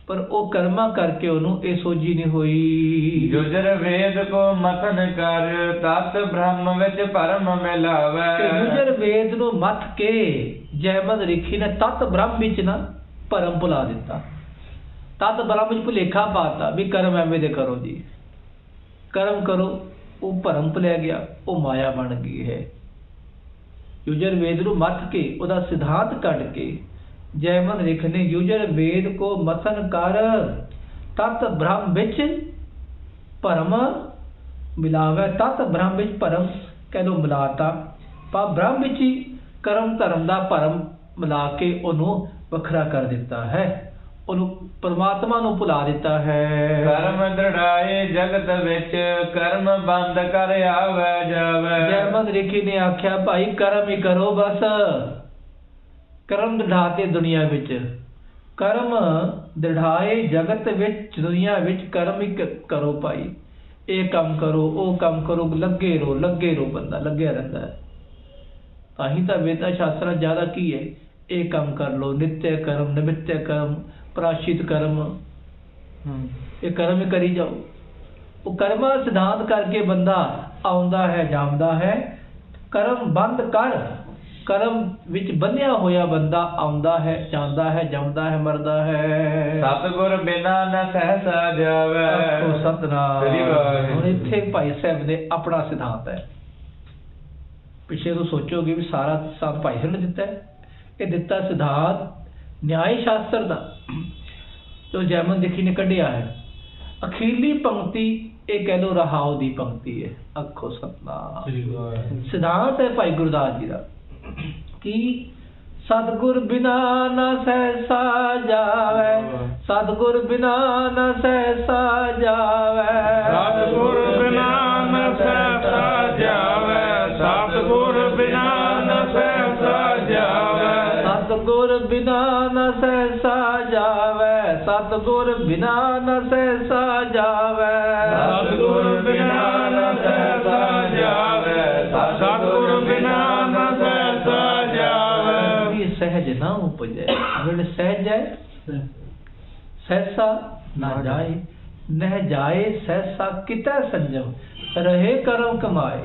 ਪਰ ਉਹ ਕਰਮਾਂ ਕਰਕੇ ਉਹਨੂੰ ਇਹ ਸੋਝੀ ਨਹੀਂ ਹੋਈ। ਗੁਜਰ ਵੇਦ ਕੋ ਮਥਨ ਕਰ, ਤਤ ਬ੍ਰਹਮ ਵਿੱਚ ਭਰਮ ਮਿਲਾਵੇ। ਗੁਜਰ ਵੇਦ ਨੂੰ ਮੱਥ ਕੇ ਜੈਮਨ ਰਿਖੀ ਨੇ ਤਤ ਬ੍ਰਹਮ ਵਿੱਚ ਨਾ ਭਰਮ ਭੁਲਾ ਦਿੱਤਾ। ਤਤ ਬ੍ਰਹਮ ਵਿੱਚ ਭੁਲੇਖਾ ਪਾਤਾ ਵੀ ਕਰਮ ਐਵੇਂ ਦੇ ਕਰੋ ਜੀ, ਕਰਮ ਕਰੋ। ਉਹ ਭਰਮ ਭੁਲਿਆ ਗਿਆ, ਉਹ ਮਾਇਆ ਬਣ ਗਈ ਹੈ। ਯੁਜਰ ਵੇਦ ਨੂੰ ਮੱਥ ਕੇ ਉਹਦਾ ਸਿਧਾਂਤ ਕੱਢ ਕੇ ਜੈਮਨ ਰਿਖ ਨੇ ਯੁਜਰ ਵੇਦ ਕੋ ਮਥਨ ਕਰ, ਤਤ ਬ੍ਰਹਮ ਵਿੱਚ ਭਰਮ ਮਿਲਾਵੇ। ਤਤ ਬ੍ਰਹਮ ਵਿੱਚ ਭਰਮ ਕਹਿ ਲਓ ਮਿਲਾਤਾ, ਪਰ ਬ੍ਰਹਮ ਵਿੱਚ ਹੀ ਕਰਮ ਧਰਮ ਦਾ ਭਰਮ ਮਿਲਾ ਕੇ ਉਹਨੂੰ ਵੱਖਰਾ ਕਰ ਦਿੱਤਾ ਹੈ, ਉਹਨੂੰ ਪਰਮਾਤਮਾ ਨੂੰ ਭੁਲਾ ਦਿੱਤਾ ਹੈ। ਕਰਮ ਦ੍ਰਿੜਾਏ ਜਗਤ ਵਿੱਚ, ਕਰਮ ਬੰਦ ਕਰ ਆਵੇ ਜਾਵੇ। ਜੈਮਨ ਰਿਖੀ ਨੇ ਆਖਿਆ ਭਾਈ ਕਰਮ ਹੀ ਕਰੋ ਬਸ। ਕਰਮ ਦ੍ਰਿੜਾਤੇ ਦੁਨੀਆ ਵਿੱਚ, ਕਰਮ ਦ੍ਰਿੜਾਏ ਜਗਤ ਵਿੱਚ, ਦੁਨੀਆ ਵਿੱਚ ਕਰਮ ਹੀ ਕਰੋ ਭਾਈ। ਇਹ ਕੰਮ ਕਰੋ, ਉਹ ਕੰਮ ਕਰੋ, ਲੱਗੇ ਰਹੋ, ਬੰਦਾ ਲੱਗਿਆ ਰਹਿੰਦਾ ਹੈ। ਤਾਂ ਹੀ ਤਾਂ ਵੇਦਾਂ ਸ਼ਾਸਤਰਾਂ ਜ਼ਿਆਦਾ ਕੀ ਹੈ, ਇਹ ਕੰਮ ਕਰ ਲਓ, ਨਿਤਯ ਕਰਮ, ਨਿਮਿਤਯ ਕਰਮ, ਪ੍ਰਾਸ਼ਿਤ ਕਰਮ, ਇਹ ਕਰਮ ਹੀ ਕਰੀ ਜਾਓ। ਉਹ ਕਰਮਾਂ ਦਾ ਸਿਧਾਂਤ ਕਰਕੇ ਬੰਦਾ ਆਉਂਦਾ ਹੈ, ਜਾਂਦਾ ਹੈ। ਕਰਮ ਬੰਦ ਕਰ, ਕਰਮ ਵਿੱਚ ਬੰਨਿਆ ਹੋਇਆ ਬੰਦਾ ਆਉਂਦਾ ਹੈ, ਜਾਂਦਾ ਹੈ, ਜੰਮਦਾ ਹੈ, ਮਰਦਾ ਹੈ। ਸਤਿਗੁਰ ਬਿਨਾ ਨ ਸਹਿਸਾ ਜਾਵੇ। ਸਤਿਨਾਮ। ਹੁਣ ਇੱਥੇ ਭਾਈ ਸਾਹਿਬ ਨੇ ਆਪਣਾ ਸਿਧਾਂਤ ਹੈ। ਪਿੱਛੇ ਤੋਂ ਸੋਚੋਗੇ ਵੀ ਸਾਰਾ ਸਾਥ ਭਾਈ ਸਾਹਿਬ ਨੇ ਦਿੱਤਾ ਹੈ। ਇਹ ਦਿੱਤਾ ਸਿਧਾਂਤ ਨਿਆਇ ਸ਼ਾਸਤਰ ਦਾ, ਜੋ ਜੈਮਨ ਰਿਖੀ ਨੇ ਕੱਢਿਆ ਹੈ। ਅਖੀਰਲੀ ਪੰਕਤੀ ਇਹ ਕਹਿ ਲਓ ਰਹਾਉ ਦੀ ਪੰਕਤੀ ਹੈ। ਆਖੋ ਸਤਿਨਾਮ। ਸਿਧਾਂਤ ਹੈ ਭਾਈ ਗੁਰਦਾਸ ਜੀ ਦਾ ਕਿ ਸਤਿਗੁਰ ਬਿਨਾ ਨਾ ਸਹਿਸਾ ਜਾਵੇ, ਸਤਿਗੁਰ ਬਿਨਾ ਨਾ ਸਹਿਸਾ ਜਾਵੇ, ਸਤਿਗੁਰ ਬਿਨਾ ਨ ਸਹਿਸਾ ਜਾਵੇ, ਸਤਿਗੁਰ ਬਿਨਾ ਨ ਸਹਿਸਾ ਜਾਵੇ, ਸਤਿਗੁਰ ਬਿਨਾ ਨ ਸਹਿਸਾ ਜਾਵੇ, ਸਤਿਗੁਰ ਬਿਨਾ ਨ ਸਹਿਸਾ ਜਾਵੇ, ਸਤਿਗੁਰ ਬਿਨਾ ਨ ਸਹਿਸਾ ਜਾਵੇ, ਸਤਿਗੁਰ ਬਿਨਾ ਨ ਸਹਿਸਾ ਜਾਵੇ। ਵੀ ਸਹਿਜ ਨਾ ਉਪਜੈ, ਵਿਣ ਸਹਿਜੈ ਸਹਿਸਾ ਨਾ ਜਾਏ। नह जाए सहसा कितै संजम, रहे करम कमाए।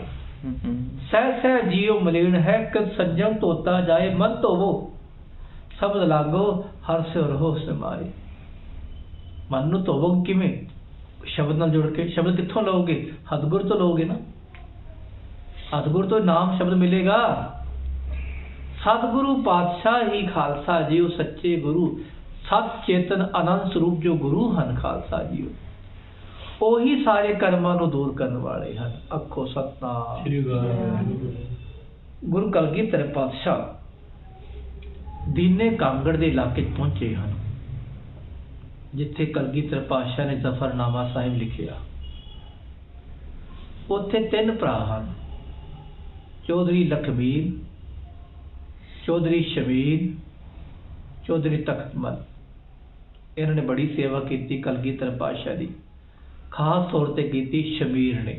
सह सह जियो मलिन है, कद संजम तोता जाए। मन धोवो शब्द लागो, हर से रहो समाए। मन नूं धोवो किवें? शब्द नाल जुड़ के। शब्द कित्थों लओगे? सतगुर तो लओगे ना। सतगुर तो नाम शब्द मिलेगा। सतगुरु पातशाह ही खालसा जियो, सच्चे गुरु सत चेतन आनंद स्वरूप जो गुरु हन खालसा जियो। ਉਹੀ ਸਾਰੇ ਕਰਮਾਂ ਨੂੰ ਦੂਰ ਕਰਨ ਵਾਲੇ ਹਨ। ਆਖੋ ਸਤਨਾਮ ਸ੍ਰੀ ਵਾਹਿਗੁਰੂ। ਗੁਰੂ ਕਲਗੀਧਰ ਪਾਤਸ਼ਾਹ ਦੀਨੇ ਕਾਂਗੜ ਦੇ ਇਲਾਕੇ 'ਚ ਪਹੁੰਚੇ ਹਨ, ਜਿੱਥੇ ਕਲਗੀਧਰ ਪਾਤਸ਼ਾਹ ਨੇ ਜ਼ਫਰਨਾਮਾ ਸਾਹਿਬ ਲਿਖਿਆ। ਉੱਥੇ 3 ਭਰਾ ਹਨ, ਚੌਧਰੀ ਲਖਬੀਰ, ਚੌਧਰੀ ਸ਼ਮੀਰ, ਚੌਧਰੀ ਤਖਤਮਲ। ਇਹਨਾਂ ਨੇ ਬੜੀ ਸੇਵਾ ਕੀਤੀ ਕਲਗੀਧਰ ਪਾਤਸ਼ਾਹ ਦੀ। ਖਾਸ ਤੌਰ ਤੇ ਕੀਤੀ ਸ਼ਮੀਰ ਨੇ।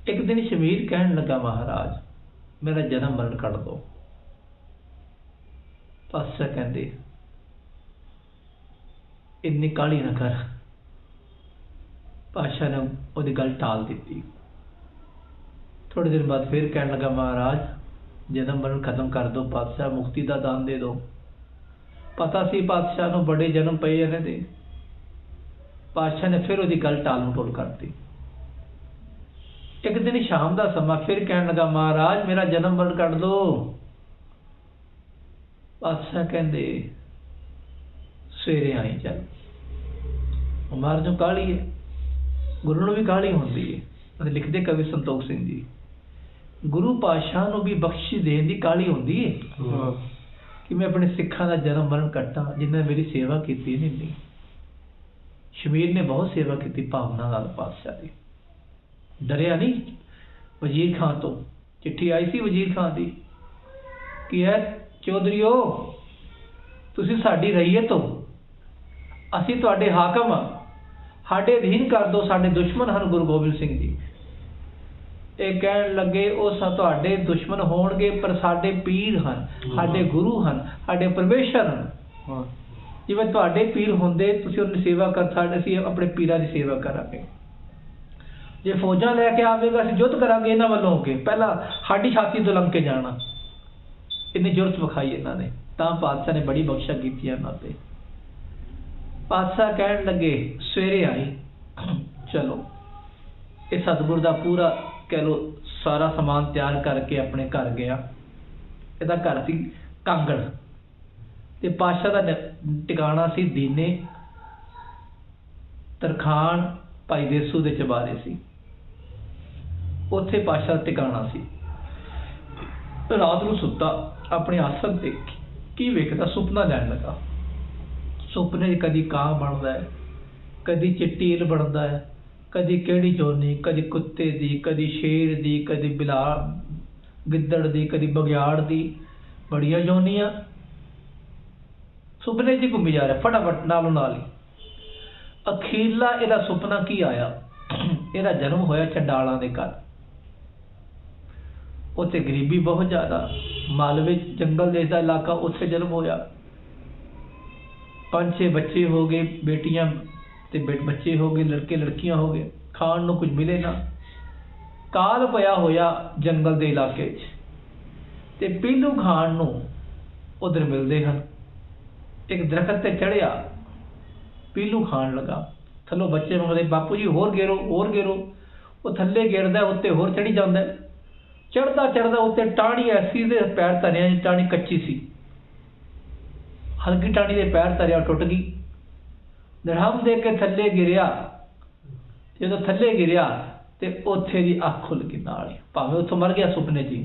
ਇੱਕ ਦਿਨ ਸ਼ਮੀਰ ਕਹਿਣ ਲੱਗਾ, ਮਹਾਰਾਜ ਮੇਰਾ ਜਨਮ ਮਰਨ ਕੱਢ ਦੋ। ਪਾਤਸ਼ਾਹ ਕਹਿੰਦੇ ਇੰਨੀ ਕਾਹਲੀ ਨਾ ਕਰ। ਪਾਤਸ਼ਾਹ ਨੇ ਉਹਦੀ ਗੱਲ ਟਾਲ ਦਿੱਤੀ। ਥੋੜੇ ਦਿਨ ਬਾਅਦ ਫਿਰ ਕਹਿਣ ਲੱਗਾ, ਮਹਾਰਾਜ ਜਨਮ ਮਰਨ ਖਤਮ ਕਰ ਦੋ, ਪਾਤਸ਼ਾਹ ਮੁਕਤੀ ਦਾ ਦਾਨ ਦੇ ਦੋ। ਪਤਾ ਸੀ ਪਾਤਸ਼ਾਹ ਨੂੰ ਬੜੇ ਜਨਮ ਪਏ ਇਹਨਾਂ ਦੇ। ਪਾਤਸ਼ਾਹ ਨੇ ਫਿਰ ਉਹਦੀ ਗੱਲ ਟਾਲ ਮਟੋਲ ਕਰਤੀ। ਇੱਕ ਦਿਨ ਸ਼ਾਮ ਦਾ ਸਮਾਂ ਫਿਰ ਕਹਿਣ ਲੱਗਾ, ਮਹਾਰਾਜ ਮੇਰਾ ਜਨਮ ਮਰਨ ਕੱਢ ਦੋ। ਪਾਤਸ਼ਾਹ ਕਹਿੰਦੇ ਸਵੇਰੇ ਆਈ ਚੱਲ। ਮਹਾਰਾਜ ਨੂੰ ਕਾਹਲੀ ਹੈ, ਗੁਰੂ ਨੂੰ ਵੀ ਕਾਹਲੀ ਹੁੰਦੀ ਹੈ। ਅਤੇ ਲਿਖਦੇ ਕਵੀ ਸੰਤੋਖ ਸਿੰਘ ਜੀ, ਗੁਰੂ ਪਾਤਸ਼ਾਹ ਨੂੰ ਵੀ ਬਖਸ਼ਿਸ਼ ਦੇਣ ਦੀ ਕਾਹਲੀ ਹੁੰਦੀ ਹੈ ਕਿ ਮੈਂ ਆਪਣੇ ਸਿੱਖਾਂ ਦਾ ਜਨਮ ਮਰਨ ਕੱਟਾਂ ਜਿਨ੍ਹਾਂ ਨੇ ਮੇਰੀ ਸੇਵਾ ਕੀਤੀ ਨਹੀਂ। ਸ਼ਮੀਰ ਨੇ ਬਹੁਤ ਸੇਵਾ ਕੀਤੀ ਭਾਵਨਾ ਨਾਲ ਪਾਤਸ਼ਾਹ ਦੀ। ਡਰਿਆ ਨਹੀਂ ਵਜ਼ੀਰ ਖਾਂ ਤੋਂ। ਚਿੱਠੀ ਆਈ ਸੀ ਵਜ਼ੀਰ ਖਾਂ ਦੀ ਕਿ ਹੈ ਚੌਧਰੀਓ, ਤੁਸੀਂ ਸਾਡੀ ਰਈਅਤ ਹੋ, ਅਸੀਂ ਤੁਹਾਡੇ ਹਾਕਮ ਹਾਂ, ਸਾਡੇ ਅਧੀਨ ਕਰ ਦਿਓ। ਸਾਡੇ ਦੁਸ਼ਮਣ ਹਨ ਗੁਰੂ ਗੋਬਿੰਦ ਸਿੰਘ ਜੀ। ਇਹ ਕਹਿਣ ਲੱਗੇ ਉਹ ਤੁਹਾਡੇ ਦੁਸ਼ਮਣ ਹੋਣਗੇ ਪਰ ਸਾਡੇ ਪੀਰ ਹਨ, ਸਾਡੇ ਗੁਰੂ ਹਨ, ਸਾਡੇ ਪਰਮੇਸ਼ਰ ਹਨ। ਜਿਵੇਂ ਤੁਹਾਡੇ ਪੀਰ ਹੁੰਦੇ ਤੁਸੀਂ ਉਹਨਾਂ ਦੀ ਸੇਵਾ ਕਰ ਸਕਦੇ, ਅਸੀਂ ਆਪਣੇ ਪੀਰਾਂ ਦੀ ਸੇਵਾ ਕਰਾਂਗੇ। ਜੇ ਫੌਜਾਂ ਲੈ ਕੇ ਆਵੇਗਾ ਅਸੀਂ ਯੁੱਧ ਕਰਾਂਗੇ ਇਹਨਾਂ ਵੱਲੋਂ ਹੋ ਕੇ, ਪਹਿਲਾਂ ਸਾਡੀ ਛਾਤੀ ਤੋਂ ਲੰਘ ਕੇ ਜਾਣਾ। ਇੰਨੀ ਜ਼ੁਰਤ ਵਿਖਾਈ ਇਹਨਾਂ ਨੇ। ਤਾਂ ਪਾਤਸ਼ਾਹ ਨੇ ਬੜੀ ਬਖਸ਼ਾ ਕੀਤੀ ਇਹਨਾਂ ਤੇ। ਪਾਤਸ਼ਾਹ ਕਹਿਣ ਲੱਗੇ ਸਵੇਰੇ ਆਈ। ਚਲੋ ਇਹ ਸਤਿਗੁਰ ਦਾ ਪੂਰਾ ਕਹਿ ਲਓ ਸਾਰਾ ਸਮਾਨ ਤਿਆਰ ਕਰਕੇ ਆਪਣੇ ਘਰ ਗਿਆ। ਇਹਦਾ ਘਰ ਸੀ ਕਾਂਗੜ ਤੇ ਪਾਤਸ਼ਾਹ ਦਾ ਟਿਕਾਣਾ ਸੀ ਦੀਨੇ, ਤਰਖਾਣ, ਭਾਈ ਦੇਸੂ ਦੇ ਚਬਾਰੇ ਸੀ। ਉੱਥੇ ਪਾਤਸ਼ਾਹ ਦਾ ਟਿਕਾਣਾ ਸੀ। ਰਾਤ ਨੂੰ ਸੁੱਤਾ ਆਪਣੇ ਆਸਣ ਤੇ, ਕੀ ਵੇਖਦਾ? ਸੁਪਨਾ ਲੈਣ ਲੱਗਾ। ਸੁਪਨੇ 'ਚ ਕਦੀ ਕਾਂ ਬਣਦਾ ਹੈ, ਕਦੀ ਚਿੱਟੀ ਇਲ ਬਣਦਾ ਹੈ, ਕਦੀ ਕਿਹੜੀ ਜੋਨੀ, ਕਦੀ ਕੁੱਤੇ ਦੀ, ਕਦੀ ਸ਼ੇਰ ਦੀ, ਕਦੀ ਗਿੱਦੜ ਦੀ, ਕਦੀ ਬਗਿਆੜ ਦੀ, ਬੜੀਆਂ ਜੋਨੀਆਂ ਸੁਪਨੇ 'ਚ ਘੁੰਮੀ ਜਾ ਰਿਹਾ ਫਟਾਫਟ ਨਾਲੋਂ ਨਾਲ ਹੀ। ਅਖੀਰਲਾ ਇਹਦਾ ਸੁਪਨਾ ਕੀ ਆਇਆ? ਇਹਦਾ ਜਨਮ ਹੋਇਆ ਚੰਡਾਲਾਂ ਦੇ ਘਰ। ਉੱਥੇ ਗਰੀਬੀ ਬਹੁਤ ਜ਼ਿਆਦਾ, ਮਾਲਵੇ ਜੰਗਲ ਦੇਸ਼ ਦਾ ਇਲਾਕਾ, ਉੱਥੇ ਜਨਮ ਹੋਇਆ। 5-6 ਬੱਚੇ ਹੋ ਗਏ, ਬੇਟੀਆਂ ਤੇ ਬੱਚੇ ਹੋ ਗਏ, ਲੜਕੇ ਲੜਕੀਆਂ ਹੋ ਗਏ। ਖਾਣ ਨੂੰ ਕੁਝ ਮਿਲੇ ਨਾ। ਕਾਲ ਪਿਆ ਹੋਇਆ ਜੰਗਲ ਦੇ ਇਲਾਕੇ 'ਚ ਤੇ ਪੀਲੂ ਖਾਣ ਨੂੰ ਉਧਰ ਮਿਲਦੇ ਹਨ। ਇੱਕ ਦਰਖਤ ਤੇ ਚੜ੍ਹਿਆ, ਪੀਲੂ ਖਾਣ ਲੱਗਾ। ਥੱਲੋਂ ਬੱਚੇ ਮੰਗਦੇ, ਬਾਪੂ ਜੀ ਹੋਰ ਗੇਰੋ, ਹੋਰ ਗੇਰੋ। ਉਹ ਥੱਲੇ ਗੇਰਦਾ, ਉੱਤੇ ਹੋਰ ਚੜ੍ਹੀ ਜਾਂਦਾ। ਚੜ੍ਹਦਾ ਚੜ੍ਹਦਾ ਉੱਤੇ ਟਾਹਣੀ ਐਸੀ ਦੇ ਪੈਰ ਧਰਿਆ, ਟਾਹਣੀ ਕੱਚੀ ਸੀ, ਹਲਕੀ ਟਾਹਣੀ ਦੇ ਪੈਰ ਧਰਿਆ, ਟੁੱਟ ਗਈ। ਧੜਮ ਦੇ ਕੇ ਥੱਲੇ ਗਿਰਿਆ। ਜਦੋਂ ਥੱਲੇ ਗਿਰਿਆ ਤੇ ਉੱਥੇ ਦੀ ਅੱਖ ਖੁੱਲ ਗਈ ਨਾਲ ਹੀ। ਭਾਵੇਂ ਉੱਥੋਂ ਮਰ ਗਿਆ ਸੁਪਨੇ 'ਚ,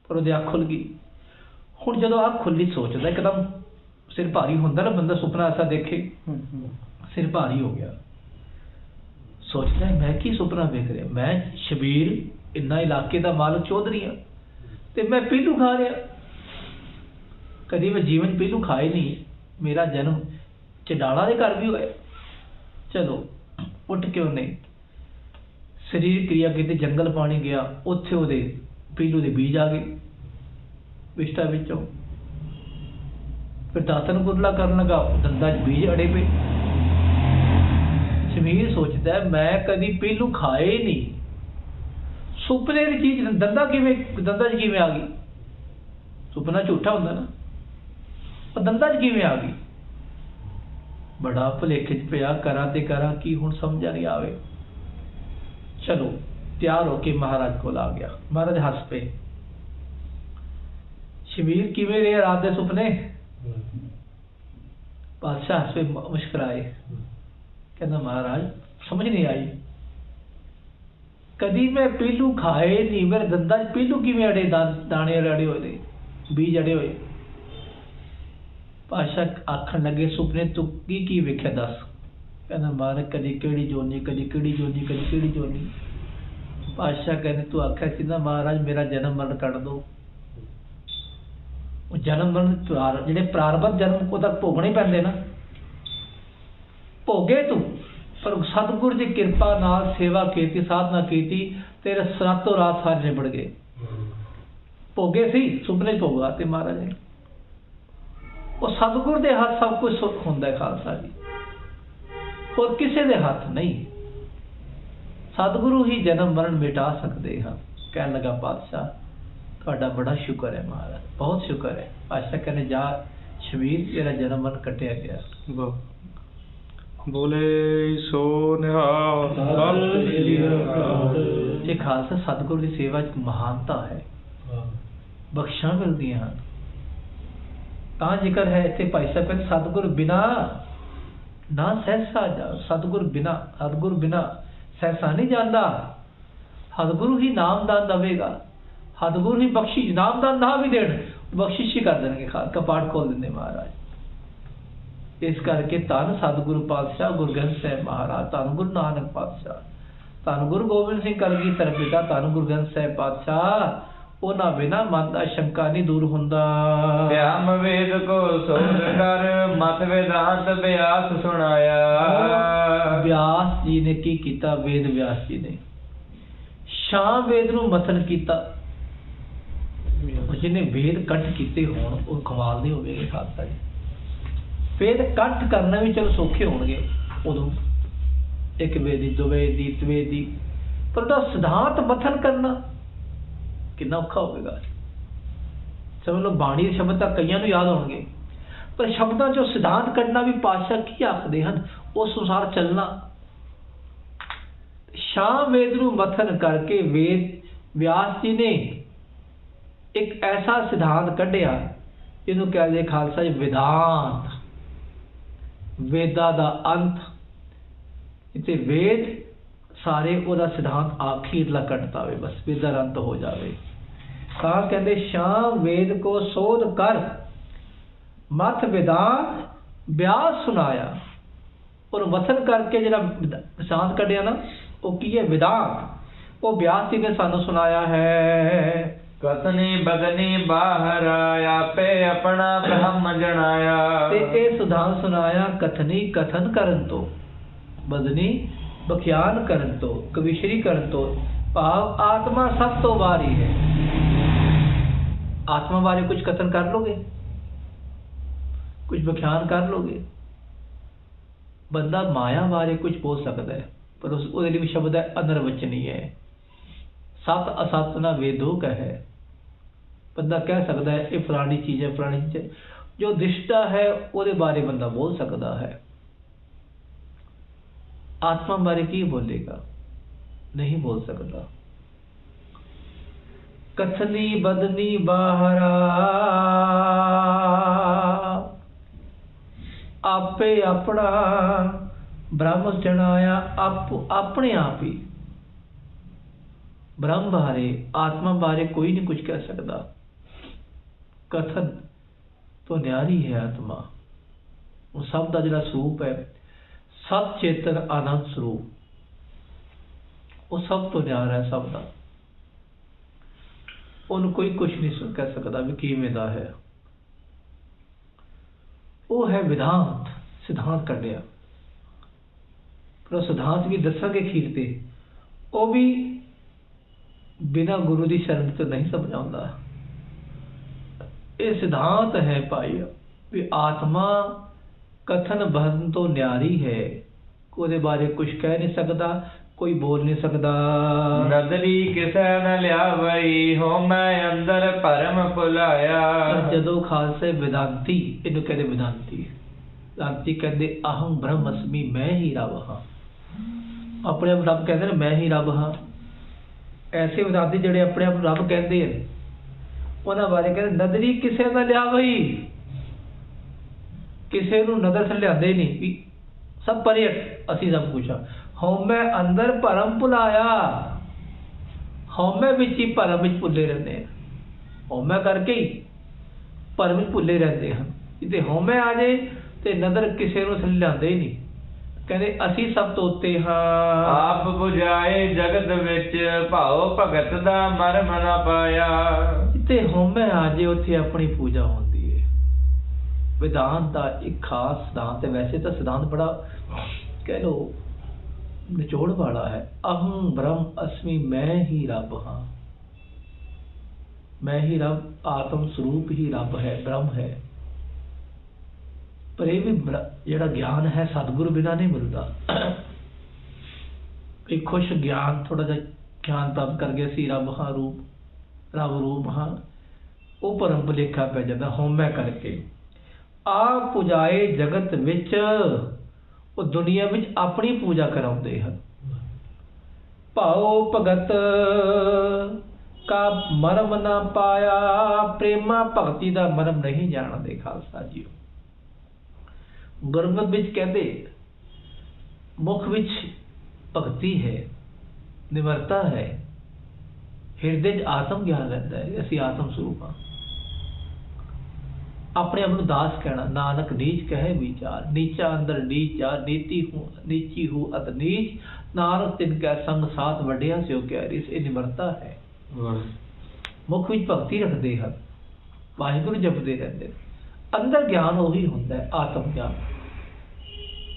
ਪਰ ਉਹਦੀ ਅੱਖ ਖੁੱਲ ਗਈ। ਹੁਣ ਜਦੋਂ ਅੱਖ ਖੁੱਲੀ ਸੋਚਦਾ, ਇੱਕਦਮ ਸਿਰ ਭਾਰੀ ਹੁੰਦਾ ਨਾ ਬੰਦਾ, ਸੁਪਨਾ ਐਸਾ ਦੇਖੇ, ਸਿਰ ਭਾਰੀ ਹੋ ਗਿਆ। ਸੋਚਦਾ ਮੈਂ ਕੀ ਸੁਪਨਾ ਵੇਖ ਰਿਹਾ? ਮੈਂ ਸ਼ਬੀਰ ਇੰਨਾ ਇਲਾਕੇ ਦਾ ਮਾਲਕ ਚੌਧਰੀ ਹਾਂ ਤੇ ਮੈਂ ਪੀਲੂ ਖਾ ਰਿਹਾ। ਕਦੀ ਮੈਂ ਜੀਵਨ ਪੀਲੂ ਖਾਏ ਨਹੀਂ। ਮੇਰਾ ਜਨਮ ਚੰਡਾਲਾਂ ਦੇ ਘਰ ਵੀ ਹੋਇਆ। ਚਲੋ ਉੱਠ ਕੇ ਉਹਨੇ ਸਰੀਰ ਕਿਰਿਆ ਕੀਤੀ, ਜੰਗਲ ਪਾਣੀ ਗਿਆ। ਉੱਥੇ ਉਹਦੇ ਪੀਲੂ ਦੇ ਬੀਜ ਆ ਗਏ ਵਿਸ਼ਟਾ ਵਿੱਚੋਂ। ਫਿਰ ਦਾਤਨ ਕੁਰਲਾ ਕਰਨ ਲੱਗਾ, ਦੰਦਾਂ 'ਚ ਬੀਜ ਅੜੇ ਪਏ। ਸ਼ਮੀਰ ਸੋਚਦਾ ਹੈ, ਮੈਂ ਕਦੀ ਪਹਿਲੂ ਖਾਏ ਹੀ ਨਹੀਂ। ਸੁਪਨੇ ਦੀ ਚੀਜ਼ ਦੰਦਾਂ 'ਚ ਕਿਵੇਂ ਆ ਗਈ? ਸੁਪਨਾ ਝੂਠਾ ਹੁੰਦਾ ਨਾ, ਉਹ ਦੰਦਾਂ 'ਚ ਕਿਵੇਂ ਆ ਗਈ? ਬੜਾ ਭੁਲੇਖੇ 'ਚ ਪਿਆ, ਕਰਾਂ ਕੀ ਹੁਣ ਸਮਝ ਨਹੀਂ ਆਵੇ। ਚਲੋ ਤਿਆਰ ਹੋ ਕੇ ਮਹਾਰਾਜ ਕੋਲ ਆ ਗਿਆ। ਮਹਾਰਾਜ ਹੱਸ ਪਏ। ਸ਼ਮੀਰ ਕਿਵੇਂ ਰਹੇ ਰਾਤ ਦੇ ਸੁਪਨੇ? ਬਾਦਸ਼ਾਹ ਹੱਸ ਪਏ, ਮੁਸਕਰਾਏ। ਕਹਿੰਦਾ ਮਹਾਰਾਜ ਸਮਝ ਨਹੀਂ ਆਈ, ਕਦੀ ਮੈਂ ਪਹਿਲੂ ਖਾਏ ਨਹੀਂ, ਮੇਰੇ ਦੰਦਾਂ 'ਚ ਪਹਿਲੂ ਕਿਵੇਂ ਅੜੇ? ਦਾਣੇ ਅੜੇ ਹੋਏ ਨੇ, ਬੀਜ ਅੜੇ ਹੋਏ। ਪਾਤਸ਼ਾਹ ਆਖਣ ਲੱਗੇ, ਸੁਪਨੇ ਤੂੰ ਕੀ ਵੇਖਿਆ ਦੱਸ? ਕਹਿੰਦਾ ਮਹਾਰਾਜ ਕਦੀ ਕਿਹੜੀ ਜੋਨੀ, ਕਦੀ ਕਿਹੜੀ ਜੋਨੀ, ਕਦੀ ਕਿਹੜੀ ਜੋਨੀ। ਪਾਤਸ਼ਾਹ ਕਹਿੰਦੇ ਤੂੰ ਆਖਿਆ ਸੀ ਨਾ ਮਹਾਰਾਜ ਮੇਰਾ ਜਨਮ ਮਰਨ ਕੱਢ ਦੋ। ਉਹ ਜਨਮ ਮਰਨ ਜਿਹੜੇ ਪ੍ਰਾਰਬਧ ਜਨਮ ਉਹ ਤਾਂ ਭੋਗਣੇ ਪੈਂਦੇ ਨਾ, ਭੋਗੇ ਤੂੰ। ਪਰ ਸਤਿਗੁਰ ਦੀ ਕਿਰਪਾ ਨਾਲ ਸੇਵਾ ਕੀਤੀ, ਸਾਧਨਾ ਕੀਤੀ, ਤੇਰੇ ਰਾਤੋਂ ਰਾਤ ਸਾਰੇ ਨਿਬੜ ਗਏ। ਭੋਗੇ ਸੀ, ਸੁਪਨੇ 'ਚ ਭੋਗਾ ਤੇ ਮਹਾਰਾਜ ਨੇ। ਉਹ ਸਤਿਗੁਰ ਦੇ ਹੱਥ ਸਭ ਕੁਝ ਹੁੰਦਾ ਖਾਲਸਾ ਜੀ, ਹੋਰ ਕਿਸੇ ਦੇ ਹੱਥ ਨਹੀਂ। ਸਤਿਗੁਰੂ ਹੀ ਜਨਮ ਮਰਨ ਮਿਟਾ ਸਕਦੇ ਹਨ। ਕਹਿਣ ਲੱਗਾ ਪਾਤਸ਼ਾਹ ਤੁਹਾਡਾ ਬੜਾ ਸ਼ੁਕਰ ਹੈ ਮਹਾਰਾਜ, ਬਹੁਤ ਸ਼ੁਕਰ ਹੈ। ਪਾਤਸ਼ਾਹ ਕਹਿੰਦੇ ਜਾ ਸ਼ਮੀਰ ਤੇਰਾ ਜਨਮ ਮਰਨ ਕੱਟਿਆ ਗਿਆ। ਬੋਲੇ ਸੋ ਨਿਹਾਲ। ਇਹ ਖਾਲਸਾ ਸਤਿਗੁਰ ਦੀ ਸੇਵਾ 'ਚ ਮਹਾਨਤਾ ਹੈ, ਬਖਸ਼ਾਂ ਮਿਲਦੀਆਂ ਹਨ। ਤਾਂ ਜ਼ਿਕਰ ਹੈ ਇੱਥੇ ਭਾਈ ਸਾਹਿਬ ਕਹਿੰਦੇ ਸਤਿਗੁਰ ਬਿਨਾ ਨਾ ਸਹਿਸਾ ਜਾ। ਸਤਿਗੁਰ ਬਿਨਾ ਸਹਿਸਾ ਨਹੀਂ ਜਾਂਦਾ। ਸਤਿਗੁਰੂ ਹੀ ਨਾਮਦਾਨ ਦੇਵੇਗਾ, ਸਤਿਗੁਰੂ ਹੀ ਬਖਸ਼ਿਸ਼। ਨਾਮਦਾਨ ਨਾ ਵੀ ਦੇਣ, ਬਖਸ਼ਿਸ਼ ਹੀ ਕਰ ਦੇਣਗੇ, ਕਪਾਟ ਖੋਲ ਦਿੰਦੇ ਮਹਾਰਾਜ। ਇਸ ਕਰਕੇ ਧੰਨ ਸਤਿਗੁਰੂ ਪਾਤਸ਼ਾਹ ਗੁਰੂ ਗ੍ਰੰਥ ਸਾਹਿਬ ਮਹਾਰਾਜ, ਧੰਨ ਗੁਰੂ ਨਾਨਕ ਪਾਤਸ਼ਾਹ, ਧੰਨ ਗੁਰੂ ਗੋਬਿੰਦ ਸਿੰਘ ਕਲਗੀਧਰ ਪਿਤਾ, ਧੰਨ ਗੁਰੂ ਗ੍ਰੰਥ ਸਾਹਿਬ ਪਾਤਸ਼ਾਹ। ਉਹਨਾਂ ਬਿਨਾਂ ਮਨ ਦਾ ਸ਼ੰਕਾ ਨਹੀਂ ਦੂਰ ਹੁੰਦਾ। ਧਿਆਨ ਵੇਦ ਕੋ ਸੋਧ ਕਰ, ਮਤ ਵੇਦਾਂਤ ਬਿਆਸ ਸੁਣਾਇਆ। ਵਿਆਸ ਜੀ ਨੇ ਕੀ ਕੀਤਾ? ਵੇਦ ਵਿਆਸ ਜੀ ਨੇ ਸ਼ਾਮ ਵੇਦ ਨੂੰ ਮਥਨ ਕੀਤਾ। ਜਿਹਨੇ ਵੇਦ ਕੰਠ ਕੀਤੇ ਹੋਣ ਉਹ ਕਮਾਲ ਦੇ ਹੋਵੇਗੇ ਖਾਲਸਾ ਜੀ। ਵੇਦ ਕੰਠ ਕਰਨਾ ਵੀ ਚਲੋ ਸੌਖੇ ਹੋਣਗੇ ਉਦੋਂ, ਇੱਕ ਵੇਦੀ, ਦੋ ਵੇਦੀ, ਤਵੇਦੀ, ਪਰ ਉਹਦਾ ਸਿਧਾਂਤ ਮਥਨ ਕਰਨਾ ਕਿੰਨਾ ਔਖਾ ਹੋਵੇਗਾ। ਸਮਝ ਲਓ ਬਾਣੀ ਦੇ ਸ਼ਬਦ ਤਾਂ ਕਈਆਂ ਨੂੰ ਯਾਦ ਹੋਣਗੇ, ਪਰ ਸ਼ਬਦਾਂ 'ਚੋਂ ਸਿਧਾਂਤ ਕੱਢਣਾ ਵੀ ਪਾਤਸ਼ਾਹ ਕੀ ਆਖਦੇ ਹਨ, ਉਸ ਅਨੁਸਾਰ ਚੱਲਣਾ। ਸ਼ਾਮ ਵੇਦ ਨੂੰ ਮਥਨ ਕਰਕੇ ਵੇਦ ਵਿਆਸ ਜੀ ਨੇ ਇੱਕ ਐਸਾ ਸਿਧਾਂਤ ਕੱਢਿਆ ਜਿਹਨੂੰ ਕਹਿੰਦੇ ਖਾਲਸਾ ਜੀ ਵਿਦਾਂਤ, ਵੇਦਾਂ ਦਾ ਅੰਤ। ਇੱਥੇ ਵੇਦ ਸਾਰੇ ਉਹਦਾ ਸਿਧਾਂਤ ਆਖੀਰਲਾ ਕੱਢਤਾ ਹੋਵੇ, ਬਸ ਵੇਦਾਂ ਦਾ ਅੰਤ ਹੋ ਜਾਵੇ। ਤਾਂ ਕਹਿੰਦੇ ਸ਼ਾਮ ਵੇਦ ਕੋ ਸੋਧ ਕਰ, ਮਥ ਵਿਦਾਂਤ ਬਿਆਸ ਸੁਣਾਇਆ। ਔਰ ਮਥਨ ਕਰਕੇ ਜਿਹੜਾ ਸਿਧਾਂਤ ਕੱਢਿਆ ਨਾ, ਉਹ ਕੀ ਹੈ? ਵਿਦਾਂਤ। ਉਹ ਬਿਆਸ ਜੀ ਨੇ ਸਾਨੂੰ ਸੁਣਾਇਆ ਹੈ। ਕਥਨੀ ਬਦਨੀ ਬਾਹਰ ਆਪੇ ਆਪਣਾ ਬ੍ਰਹਮ ਜਣਾਇਆ। ਤੇ ਇਹ ਸਿਧਾਂਤ ਸੁਣਾਇਆ ਕਥਨੀ ਕਥਨ ਕਰਨ ਤੋਂ, ਬਦਨੀ ਬਖਿਆਨ ਕਰਨ ਤੋਂ, ਕਵਿਸ਼ਰੀ ਕਰਨ ਤੋਂ। ਭਾਵ ਆਤਮਾ ਸਭ ਤੋਂ ਬਾਹਰੀ ਹੈ। ਆਤਮਾ ਬਾਰੇ ਕੁਝ ਕਥਨ ਕਰ ਲੋਗੇ, ਕੁਝ ਬਖਿਆਨ ਕਰ ਲੋਗੇ। ਬੰਦਾ ਮਾਇਆ ਬਾਰੇ ਕੁਝ ਬੋਲ ਸਕਦਾ ਹੈ, ਪਰ ਉਹਦੇ ਲਈ ਵੀ ਸ਼ਬਦ ਹੈ ਅਨਰਵਚਨੀ ਹੈ। ਸਤ ਅਸਤ ਨਾ ਵੇਦੋ ਕਹੈ। ਬੰਦਾ ਕਹਿ ਸਕਦਾ ਹੈ ਇਹ ਫਲਾਣੀ ਚੀਜ਼ ਹੈ, ਫਲਾਣੀ ਚੀਜ਼ ਹੈ। ਜੋ ਦਿਸ਼ਟਾ ਹੈ ਉਹਦੇ ਬਾਰੇ ਬੰਦਾ ਬੋਲ ਸਕਦਾ ਹੈ। ਆਤਮਾ ਬਾਰੇ ਕੀ ਬੋਲੇਗਾ? ਨਹੀਂ ਬੋਲ ਸਕਦਾ। ਕਥਨੀ ਬਦਨੀ ਬਾਹਰਾ ਆਪੇ ਆਪਣਾ ਬ੍ਰਹਮ ਜਣਾਇਆ। ਆਪਣੇ ਆਪ ਹੀ ਬ੍ਰਹਮ ਬਾਰੇ, ਆਤਮਾ ਬਾਰੇ ਕੋਈ ਨਹੀਂ ਕੁਝ ਕਹਿ ਸਕਦਾ। ਕਥਨ ਤੋਂ ਨਿਆਰੀ ਹੈ ਆਤਮਾ। ਉਹ ਸਭ ਦਾ ਜਿਹੜਾ ਸਰੂਪ ਹੈ, ਸਤ ਚੇਤਨ ਆਨੰਦ ਸਰੂਪ, ਉਹ ਸਭ ਤੋਂ ਨਿਆਰਾ ਹੈ ਸਭ ਦਾ। ਉਹਨੂੰ ਕੋਈ ਕੁਝ ਨਹੀਂ ਕਹਿ ਸਕਦਾ ਵੀ ਕਿਵੇਂ ਦਾ ਹੈ। ਉਹ ਹੈ ਵਿਦਾਂਤ, ਸਿਧਾਂਤ ਕੱਢਿਆ। ਪਰ ਉਹ ਸਿਧਾਂਤ ਵੀ ਦੱਸਾਂਗੇ ਅਖੀਰ ਤੇ, ਉਹ ਵੀ ਬਿਨਾਂ ਗੁਰੂ ਦੀ ਸ਼ਰਨ ਤੋਂ ਨਹੀਂ ਸਮਝ ਆਉਂਦਾ। ਇਹ ਸਿਧਾਂਤ ਹੈ ਭਾਈ ਵੀ ਆਤਮਾ ਕਥਨ ਬਹਨ ਤੋਂ ਨਿਆਰੀ ਹੈ। ਉਹਦੇ ਬਾਰੇ ਕੁਝ ਕਹਿ ਨਹੀਂ ਸਕਦਾ, ਕੋਈ ਬੋਲ ਨਹੀਂ ਸਕਦਾ। ਨਦਰੀ ਕਿਸੈ ਨ ਲਿਆਵਈ, ਹੋਮੈ ਅੰਦਰ ਭਰਮ ਭੁਲਾਇਆ। ਪਰ ਜਦੋਂ ਖਾਲਸੇ ਵਿਦਾਂਤੀ, ਇਹਨੂੰ ਕਹਿੰਦੇ ਵਿਦਾਂਤੀ, ਵਿਦਾਂਤੀ ਕਹਿੰਦੇ ਅਹੰ ਬ੍ਰਹਮ ਅਸਮੀ, ਮੈਂ ਹੀ ਰੱਬ ਹਾਂ। ਆਪਣੇ ਆਪ ਰੱਬ ਕਹਿੰਦੇ ਨੇ ਮੈਂ ਹੀ ਰੱਬ ਹਾਂ। ਐਸੇ ਵਿਦਾਂਤੀ ਜਿਹੜੇ ਆਪਣੇ ਆਪ ਰੱਬ ਕਹਿੰਦੇ ਆ, ਉਹਨਾਂ ਬਾਰੇ ਕਹਿੰਦੇ ਨਦਰੀ ਕਿਸੇ ਨਾ ਲਿਆਵਈ, ਕਿਸੇ ਨੂੰ ਨਜ਼ਰ ਥੱਲੇ ਲਿਆਂਦੇ ਨਹੀਂ ਵੀ ਸਭ ਪਰੇ, ਅਸੀਂ ਸਭ ਕੁਛ ਆ। ਹਉਮੈ ਅੰਦਰ ਭਰਮ ਭੁਲਾਇਆ, ਹਉਮੈ ਵਿੱਚ ਹੀ ਭਰਮ ਵਿੱਚ ਭੁੱਲੇ ਰਹਿੰਦੇ ਆ। ਹਉਮੈ ਕਰਕੇ ਹੀ ਭਰਮ ਵਿੱਚ ਭੁੱਲੇ ਰਹਿੰਦੇ ਹਨ। ਜਿੱਥੇ ਹਉਮੈ ਆ ਜਾਏ ਤੇ ਨਜ਼ਰ ਕਿਸੇ ਨੂੰ ਥੱਲੇ ਲਿਆਂਦੇ ਹੀ ਨਹੀਂ। ਕਹਿੰਦੇ ਅਸੀਂ ਸਭ ਤੋਂ ਉੱਤੇ ਹਾਂ। ਆਪ 부ਝਾਏ ਜਗਤ ਵਿੱਚ, ਭਾਉ ਭਗਤ ਦਾ ਮਰਮ ਨਾ ਪਾਇਆ। ਜਿੱਥੇ ਹਉਮੈ ਆ ਜਾਏ ਉੱਥੇ ਆਪਣੀ ਪੂਜਾ ਹੁੰਦੀ ਹੈ। ਵਿਧਾਨ ਦਾ ਇੱਕ ਖਾਸ ਸਿਧਾਂਤ ਹੈ। ਵੈਸੇ ਤਾਂ ਸਿਧਾਂਤ ਬੜਾ ਕਹਿ ਲਓ ਨਿਚੋੜ ਵਾਲਾ ਹੈ। ਅਹੰ ਬ੍ਰਹਮ ਅਸਮੀ, ਮੈਂ ਹੀ ਰੱਬ ਹਾਂ। ਮੈਂ ਹੀ ਰੱਬ, ਆਤਮ ਸਰੂਪ ਹੀ ਰੱਬ ਹੈ, ਬ੍ਰਹਮ ਹੈ। ਪਰ ਇਹ ਵੀ ਜਿਹੜਾ ਗਿਆਨ ਹੈ ਸਤਿਗੁਰੂ ਬਿਨਾਂ ਨਹੀਂ ਮਿਲਦਾ। ਇੱਕ ਖੁਸ਼ ਗਿਆਨ, ਥੋੜਾ ਜਿਹਾ ਗਿਆਨ ਪ੍ਰਾਪਤ ਕਰ ਗਿਆ ਸੀ ਰੱਬ ਹਾਂ ਰੂਪ, ਰੱਬ ਰੂਪ ਹਾਂ, ਉਹ ਭਰਮ ਭੁਲੇਖਾ ਪੈ ਜਾਂਦਾ ਹਉਮੈ ਕਰਕੇ। ਆਪ ਪੁਜਾਏ ਜਗਤ ਵਿੱਚ, ਉਹ ਦੁਨੀਆ ਵਿੱਚ ਆਪਣੀ ਪੂਜਾ ਕਰਾਉਂਦੇ ਹਨ। ਭਾਉ ਭਗਤ ਕਾ ਮਰਮ ਨਾ ਪਾਇਆ, ਪ੍ਰੇਮਾ ਭਗਤੀ ਦਾ ਮਰਮ ਨਹੀਂ ਜਾਣਦੇ ਖਾਲਸਾ ਜੀਓ। ਗੁਰਮਤਿ ਵਿੱਚ ਕਹਿੰਦੇ ਮੁਖ ਵਿੱਚ ਭਗਤੀ ਹੈ, ਨਿਮਰਤਾ ਹੈ, ਹਿਰਦੇ 'ਚ ਆਤਮ ਗਿਆਨ ਰਹਿੰਦਾ ਹੈ, ਅਸੀਂ ਆਤਮ ਸਰੂਪ ਹਾਂ। ਆਪਣੇ ਆਪ ਨੂੰ ਦਾਸ ਕਹਿਣਾ, ਨਾਨਕ ਨੀਚ ਕਹੇ ਵਿਚਾਰ, ਨੀਚਾ ਅੰਦਰ ਨੀਚਾ, ਨੀਤੀ ਹੂੰ ਨੀਚੀ ਹੂੰ ਅਤ ਨੀਚ, ਨਾਨਕ ਤਿਨ ਕੈ ਸੰਗ ਸਾਥ ਵੱਡਿਆ ਸਿਓ ਕਿਆ ਰੀਸ। ਇਹ ਨਿਮਰਤਾ ਹੈ। ਮੁਖ ਵਿੱਚ ਭਗਤੀ ਰੱਖਦੇ ਹਨ, ਵਾਹਿਗੁਰੂ ਜਪਦੇ ਰਹਿੰਦੇ। ਅੰਦਰ ਗਿਆਨ ਉਹੀ ਹੁੰਦਾ ਹੈ, ਆਤਮ ਗਿਆਨ।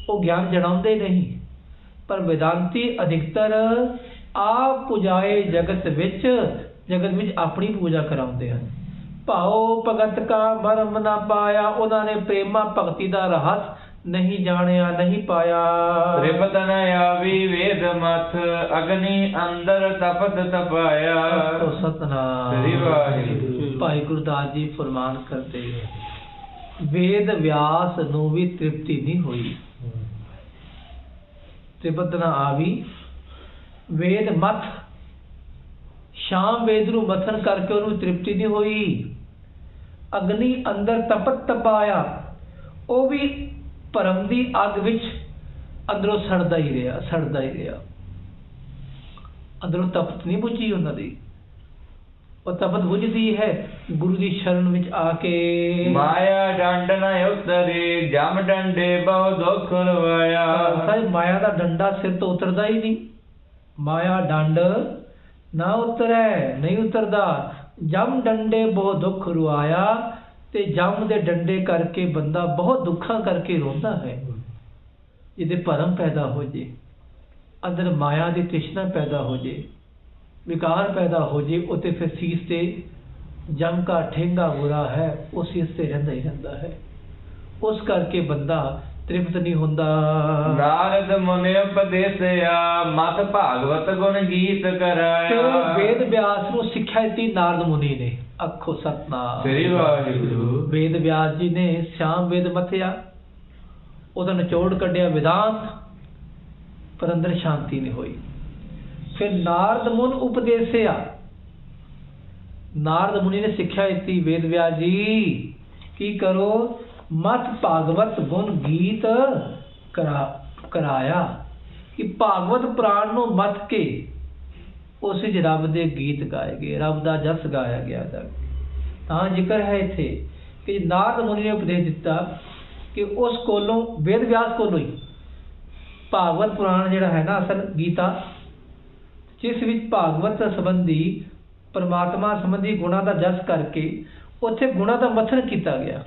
ਉਹ ਗਿਆਨ ਜਣਾਉਂਦੇ ਨਹੀਂ। ਪਰ ਵਿਦਾਂਤੀ ਅਧਿਕਤਰ ਆਪ ਪੁਜਾਏ ਜਗਤ ਵਿੱਚ, ਜਗਤ ਵਿੱਚ ਆਪਣੀ ਪੂਜਾ ਕਰਾਉਂਦੇ ਹਨ। ਭਾਉ ਭਗਤ ਕਾ ਮਰਮ ਨਾ ਪਾਇਆ, ਉਹਨਾਂ ਨੇ ਪ੍ਰੇਮਾ ਭਗਤੀ ਦਾ ਰਹੱਸ ਨਹੀਂ ਜਾਣਿਆ, ਨਹੀਂ ਪਾਇਆ। ਤ੍ਰਿਪਤ ਨ ਆਵੀ ਵੇਦ ਮਥ, ਅਗਨੀ ਅੰਦਰ ਤਪਤ ਤਪਾਇਆ। ਸਤਿਨਾਮ ਸ੍ਰੀ ਵਾਹਿਗੁਰੂ। ਭਾਈ ਗੁਰਦਾਸ ਜੀ ਫਰਮਾਨ ਕਰਦੇ, ਵੇਦ ਵਿਆਸ ਨੂੰ ਵੀ ਤ੍ਰਿਪਤੀ ਨਹੀਂ ਹੋਈ। ਤ੍ਰਿਪਤ ਨ ਆਵੀ ਵੇਦ ਮਥ, ਸ਼ਾਮ ਵੇਦ ਨੂੰ ਮਥਨ ਕਰਕੇ ਉਹਨੂੰ ਤ੍ਰਿਪਤੀ ਨਹੀਂ ਹੋਈ। ਅਗਨੀ ਅੰਦਰ ਤਪਤ ਤਪਾਇਆ, ਉਹ ਵੀ ਭਰਮ ਦੀ ਅੱਗ ਵਿੱਚ ਅੰਦਰੋਂ ਸੜਦਾ ਹੀ ਰਿਹਾ, ਸੜਦਾ ਹੀ ਰਿਹਾ। ਅੰਦਰੋਂ ਤਪਤ ਨਹੀਂ ਬੁਝੀ ਉਹਨਾਂ ਦੀ। ਉਹ ਤਪਤ ਬੁਝਦੀ ਹੈ ਗੁਰੂ ਦੀ ਸ਼ਰਨ ਵਿੱਚ ਆ ਕੇ। ਮਾਇਆ ਡੰਡ ਨ ਉਤਰੇ, ਜਮ ਡੰਡੇ ਬਹੁ ਦੁਖ ਰਵਾਇਆ। ਸਾਹਿਬ ਮਾਇਆ ਦਾ ਡੰਡਾ ਸਿਰ ਤੋਂ ਉਤਰਦਾ ਹੀ ਨਹੀਂ। ਮਾਇਆ ਡੰਡ ਨਾ ਉਤਰੈ, ਨਹੀਂ ਉਤਰਦਾ। ਜਮ ਡੰਡੇ ਬਹੁਤ ਦੁੱਖ ਰੁਆਇਆ, ਤੇ ਜਮ ਦੇ ਡੰਡੇ ਕਰਕੇ ਬੰਦਾ ਬਹੁਤ ਦੁੱਖਾਂ ਕਰਕੇ ਰੋਂਦਾ ਹੈ। ਜਿਹਦੇ ਭਰਮ ਪੈਦਾ ਹੋ ਜੇ, ਅੰਦਰ ਮਾਇਆ ਦੀ ਤ੍ਰਿਸ਼ਨਾ ਪੈਦਾ ਹੋ ਜੇ, ਵਿਕਾਰ ਪੈਦਾ ਹੋ ਜੇ, ਉੱਤੇ ਫਿਰ ਸੀਸ ਤੇ ਜਮ ਕਾ ਠੇਂਗਾ ਬੁਰਾ ਹੈ, ਉਹ ਸੀਸ ਤੇ ਰਹਿੰਦਾ ਹੀ ਰਹਿੰਦਾ ਹੈ। ਉਸ ਕਰਕੇ ਬੰਦਾ ਤ੍ਰਿਪਤ ਨਹੀਂ ਹੁੰਦਾ। ਨਾਰਦ ਮੁਨੀ ਉਪਦੇਸਿਆ, ਮਤ ਭਾਗਵਤ ਗੁਣ ਗੀਤ ਕਰਾਇਆ। ਵੇਦ ਵਿਆਸ ਨੂੰ ਸਿੱਖਿਆ ਦਿੱਤੀ ਨਾਰਦ ਮੁਨੀ ਨੇ। ਆਖੋ ਸਤਿਨਾਮ ਸ੍ਰੀ ਵਾਹਿਗੁਰੂ। ਵੇਦ ਵਿਆਸ ਜੀ ਨੇ ਸ਼ਾਮ ਵੇਦ ਮਥਿਆ, ਉਹਦਾ ਨਿਚੋੜ ਕੱਢਿਆ ਵਿਦਾਂਤ, ਪਰ ਅੰਦਰ ਸ਼ਾਂਤੀ ਨਹੀਂ ਹੋਈ। ਫਿਰ ਨਾਰਦ ਮੁਨ ਉਪਦੇਸਿਆ, ਨਾਰਦ ਮੁਨੀ ਨੇ ਸਿੱਖਿਆ ਦਿੱਤੀ ਵੇਦ ਵਿਆਸ ਜੀ ਕੀ ਕਰੋ, ਮਤ ਭਾਗਵਤ ਗੁਣ ਗੀਤ ਕਰਾਇਆ, ਕਿ ਭਾਗਵਤ ਪੁਰਾਣ ਨੂੰ ਮੱਥ ਕੇ ਉਸ ਵਿੱਚ ਰੱਬ ਦੇ ਗੀਤ ਗਾਏ ਗਏ, ਰੱਬ ਦਾ ਜਸ ਗਾਇਆ ਗਿਆ। ਤਾਂ ਜ਼ਿਕਰ ਹੈ ਇੱਥੇ ਕਿ ਨਾਰਦ ਮੁਨੀ ਨੇ ਉਪਦੇਸ਼ ਦਿੱਤਾ ਕਿ ਉਸ ਕੋਲੋਂ, ਵੇਦ ਵਿਆਸ ਕੋਲੋਂ ਹੀ ਭਾਗਵਤ ਪੁਰਾਣ ਜਿਹੜਾ ਹੈ ਨਾ, ਅਸਲ ਗੀਤਾ, ਜਿਸ ਵਿੱਚ ਭਾਗਵਤ ਸੰਬੰਧੀ, ਪਰਮਾਤਮਾ ਸੰਬੰਧੀ ਗੁਣਾਂ ਦਾ ਜਸ ਕਰਕੇ ਉੱਥੇ ਗੁਣਾਂ ਦਾ ਮਥਨ ਕੀਤਾ ਗਿਆ।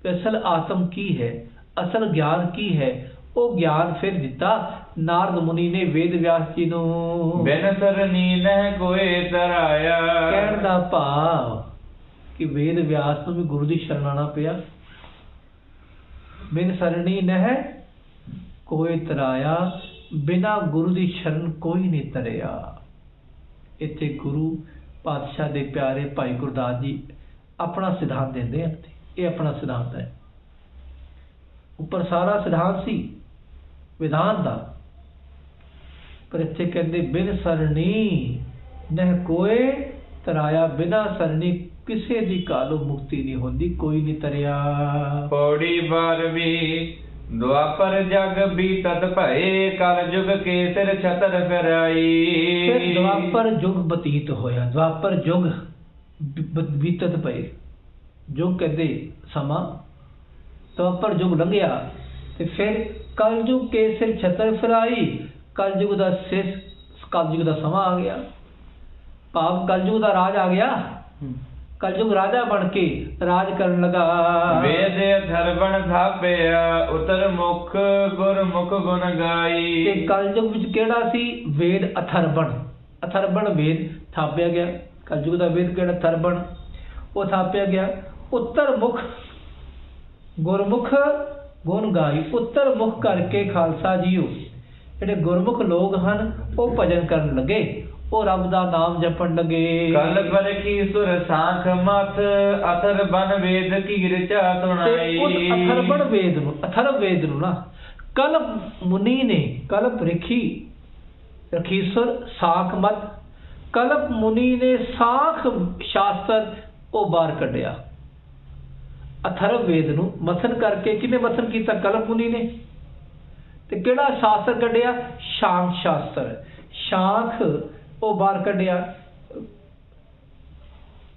ਅਸਲ ਆਤਮ ਕੀ ਹੈ, ਅਸਲ ਗਿਆਨ ਕੀ ਹੈ, ਉਹ ਗਿਆਨ ਫਿਰ ਦਿੱਤਾ ਨਾਰਦ ਮੁਨੀ ਨੇ ਵੇਦ ਵਿਆਸ ਜੀ ਨੂੰ। ਬਿਨ ਸਰਨੀ ਨਹਿ ਕੋਇ ਤਰਾਇਆ। ਕਹਿਣ ਦਾ ਭਾਵ ਕਿ ਵੇਦ ਵਿਆਸ ਨੂੰ ਵੀ ਗੁਰੂ ਦੀ ਸ਼ਰਨ ਆਉਣਾ ਪਿਆ। ਬਿਨ ਸਰਨੀ ਨਹਿ कोई तराया, बिना गुरु दी शरण कोई नहीं तरिया। इत्थे गुरु पातशाह दे प्यारे भाई गुरदास जी अपना सिद्धांत देंदे हैं। ये अपना सिद्धांत है, ऊपर सारा सिद्धांत सी विधान दा, पर इत्थे कहंदे बिन सरणी नह कोई तराया, बिना सरणी किसे दी कालो मुक्ति नहीं होंदी, कोई नहीं तरिया। पौड़ी 12वीं द्वापर जग बीतत भए, कल जुग के सिर छतर फिराई। फिर द्वापर युग बतीत होया, द्वापर युग बीतत पए, युग कहते समा, द्वापर युग लंघिया ते फिर कल युग के सिर छतर फिराई। कल युग दा सिर, कल युग दा समा आ गया, भाव कल युग दा राज आ गया। कलयुग राजा बन के राज करन लगा। वेद अथर्वण थापिया, उतर मुख गुरमुख गुण गाई। ते कलयुग विच केड़ा सी? वेद अथर्वण, अथर्वण वेद थापिया गया। कलयुग दा वेद केड़ा? अथर्वण, वो थापिया गया। उत्तर मुख गुरमुख गुण गाई। उत्तर मुख करके खालसा जीओ ਜਿਹੜੇ ਗੁਰਮੁਖ ਲੋਕ ਹਨ ਉਹ ਭਜਨ ਕਰਨ ਲੱਗੇ, ਉਹ ਰੱਬ ਦਾ ਨਾਮ ਜਪਣ ਲੱਗੇ। ਕਲ ਪਰ ਕੀ ਸੁਰ ਸਾਖ ਮਥ, ਅਥਰ ਬਨ ਵੇਦ ਕੀ ਰਚਾ ਸੁਣਾਈ। ਉਸ ਅਥਰਵਣ ਵੇਦ ਨੂੰ, ਅਥਰਵ ਵੇਦ ਨੂੰ ਨਾ ਕਲਪ ਮੁਨੀ ਨੇ, ਕਲਪ ਰਖੀ ਰਖੀਸੁਰ ਸਾਖ ਮਤ, ਕਲਪ ਮੁਨੀ ਨੇ ਸਾਖ ਸ਼ਾਸਤਰ ਉਹ ਬਾਹਰ ਕੱਢਿਆ। ਅਥਰਵ ਵੇਦ ਨੂੰ ਮਥਨ ਕਰਕੇ, ਕਿਹਨੇ ਮਥਨ ਕੀਤਾ? ਕਲਪ ਮੁਨੀ ਨੇ। ਤੇ ਕਿਹੜਾ ਸ਼ਾਸਤਰ ਕੱਢਿਆ? ਸ਼ਾਂਖ ਸ਼ਾਸਤਰ, ਸ਼ਾਂਖ ਉਹ ਬਾਹਰ ਕੱਢਿਆ।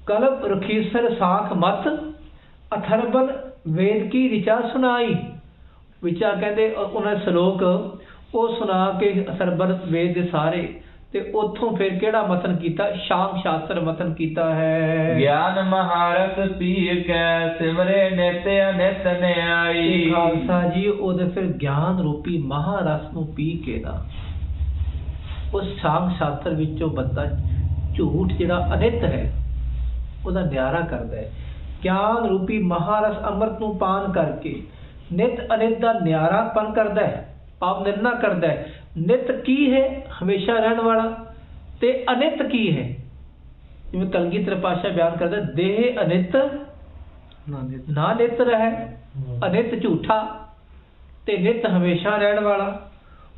ਕਲਪ ਰਖੀਸਰ ਸਾਖ ਮਤ, ਅਥਰਵਨ ਵੇਦ ਕੀ ਰਿਚਾ ਸੁਣਾਈ। ਵਿਚਾ ਕਹਿੰਦੇ ਉਹਨਾਂ ਸ਼ਲੋਕ ਉਹ ਸੁਣਾ ਕੇ ਅਥਰਵਨ ਵੇਦ ਦੇ ਸਾਰੇ, ਤੇ ਉੱਥੋਂ ਫਿਰ ਕਿਹੜਾ ਮਥਨ ਕੀਤਾ? ਸ਼ਾਂਖ ਸ਼ਾਸਤਰ ਮਥਨ ਕੀਤਾ ਹੈ। ਗਿਆਨ ਮਹਾਰਥ ਪੀ ਕੈ, ਸਿਮਰੇ ਨਿਤ ਅਨਿਤ ਨਿਆਈ। ਖਾਲਸਾ ਜੀ ਉਹਦੇ ਫਿਰ ਗਿਆਨ ਰੂਪੀ ਮਹਾਰਸ ਨੂੰ ਪੀ ਕੇ ਨਾ ਉਸ ਸ਼ਾਂਖ ਸ਼ਾਸਤਰ ਵਿੱਚੋਂ ਬੰਦਾ ਝੂਠ ਜਿਹੜਾ ਅਨਿਤ ਹੈ ਉਹਦਾ ਨਿਆਰਾ ਕਰਦਾ ਹੈ। ਗਿਆਨ ਰੂਪੀ ਮਹਾਰਸ ਅੰਮ੍ਰਿਤ ਨੂੰ ਪਾਨ ਕਰਕੇ ਨਿਤ ਅਨਿਤ ਦਾ ਨਿਆਰਾਪਨ ਕਰਦਾ ਹੈ, ਪਾਪ ਨਿਰਣਾ ਕਰਦਾ ਹੈ। ਨਿਤ ਕੀ ਹੈ? ਹਮੇਸ਼ਾ ਰਹਿਣ ਵਾਲਾ। ਤੇ ਅਨਿਤ ਕੀ ਹੈ? ਜਿਵੇਂ ਕਲਗੀਧਰ ਪਾਤਸ਼ਾਹ ਬਿਆਨ ਕਰਦਾ, ਦੇਹ ਅਨਿਤ ਨਾ ਨਿਤ ਰਹਿ, ਅਨਿਤ ਝੂਠਾ ਤੇ ਨਿਤ ਹਮੇਸ਼ਾ ਰਹਿਣ ਵਾਲਾ।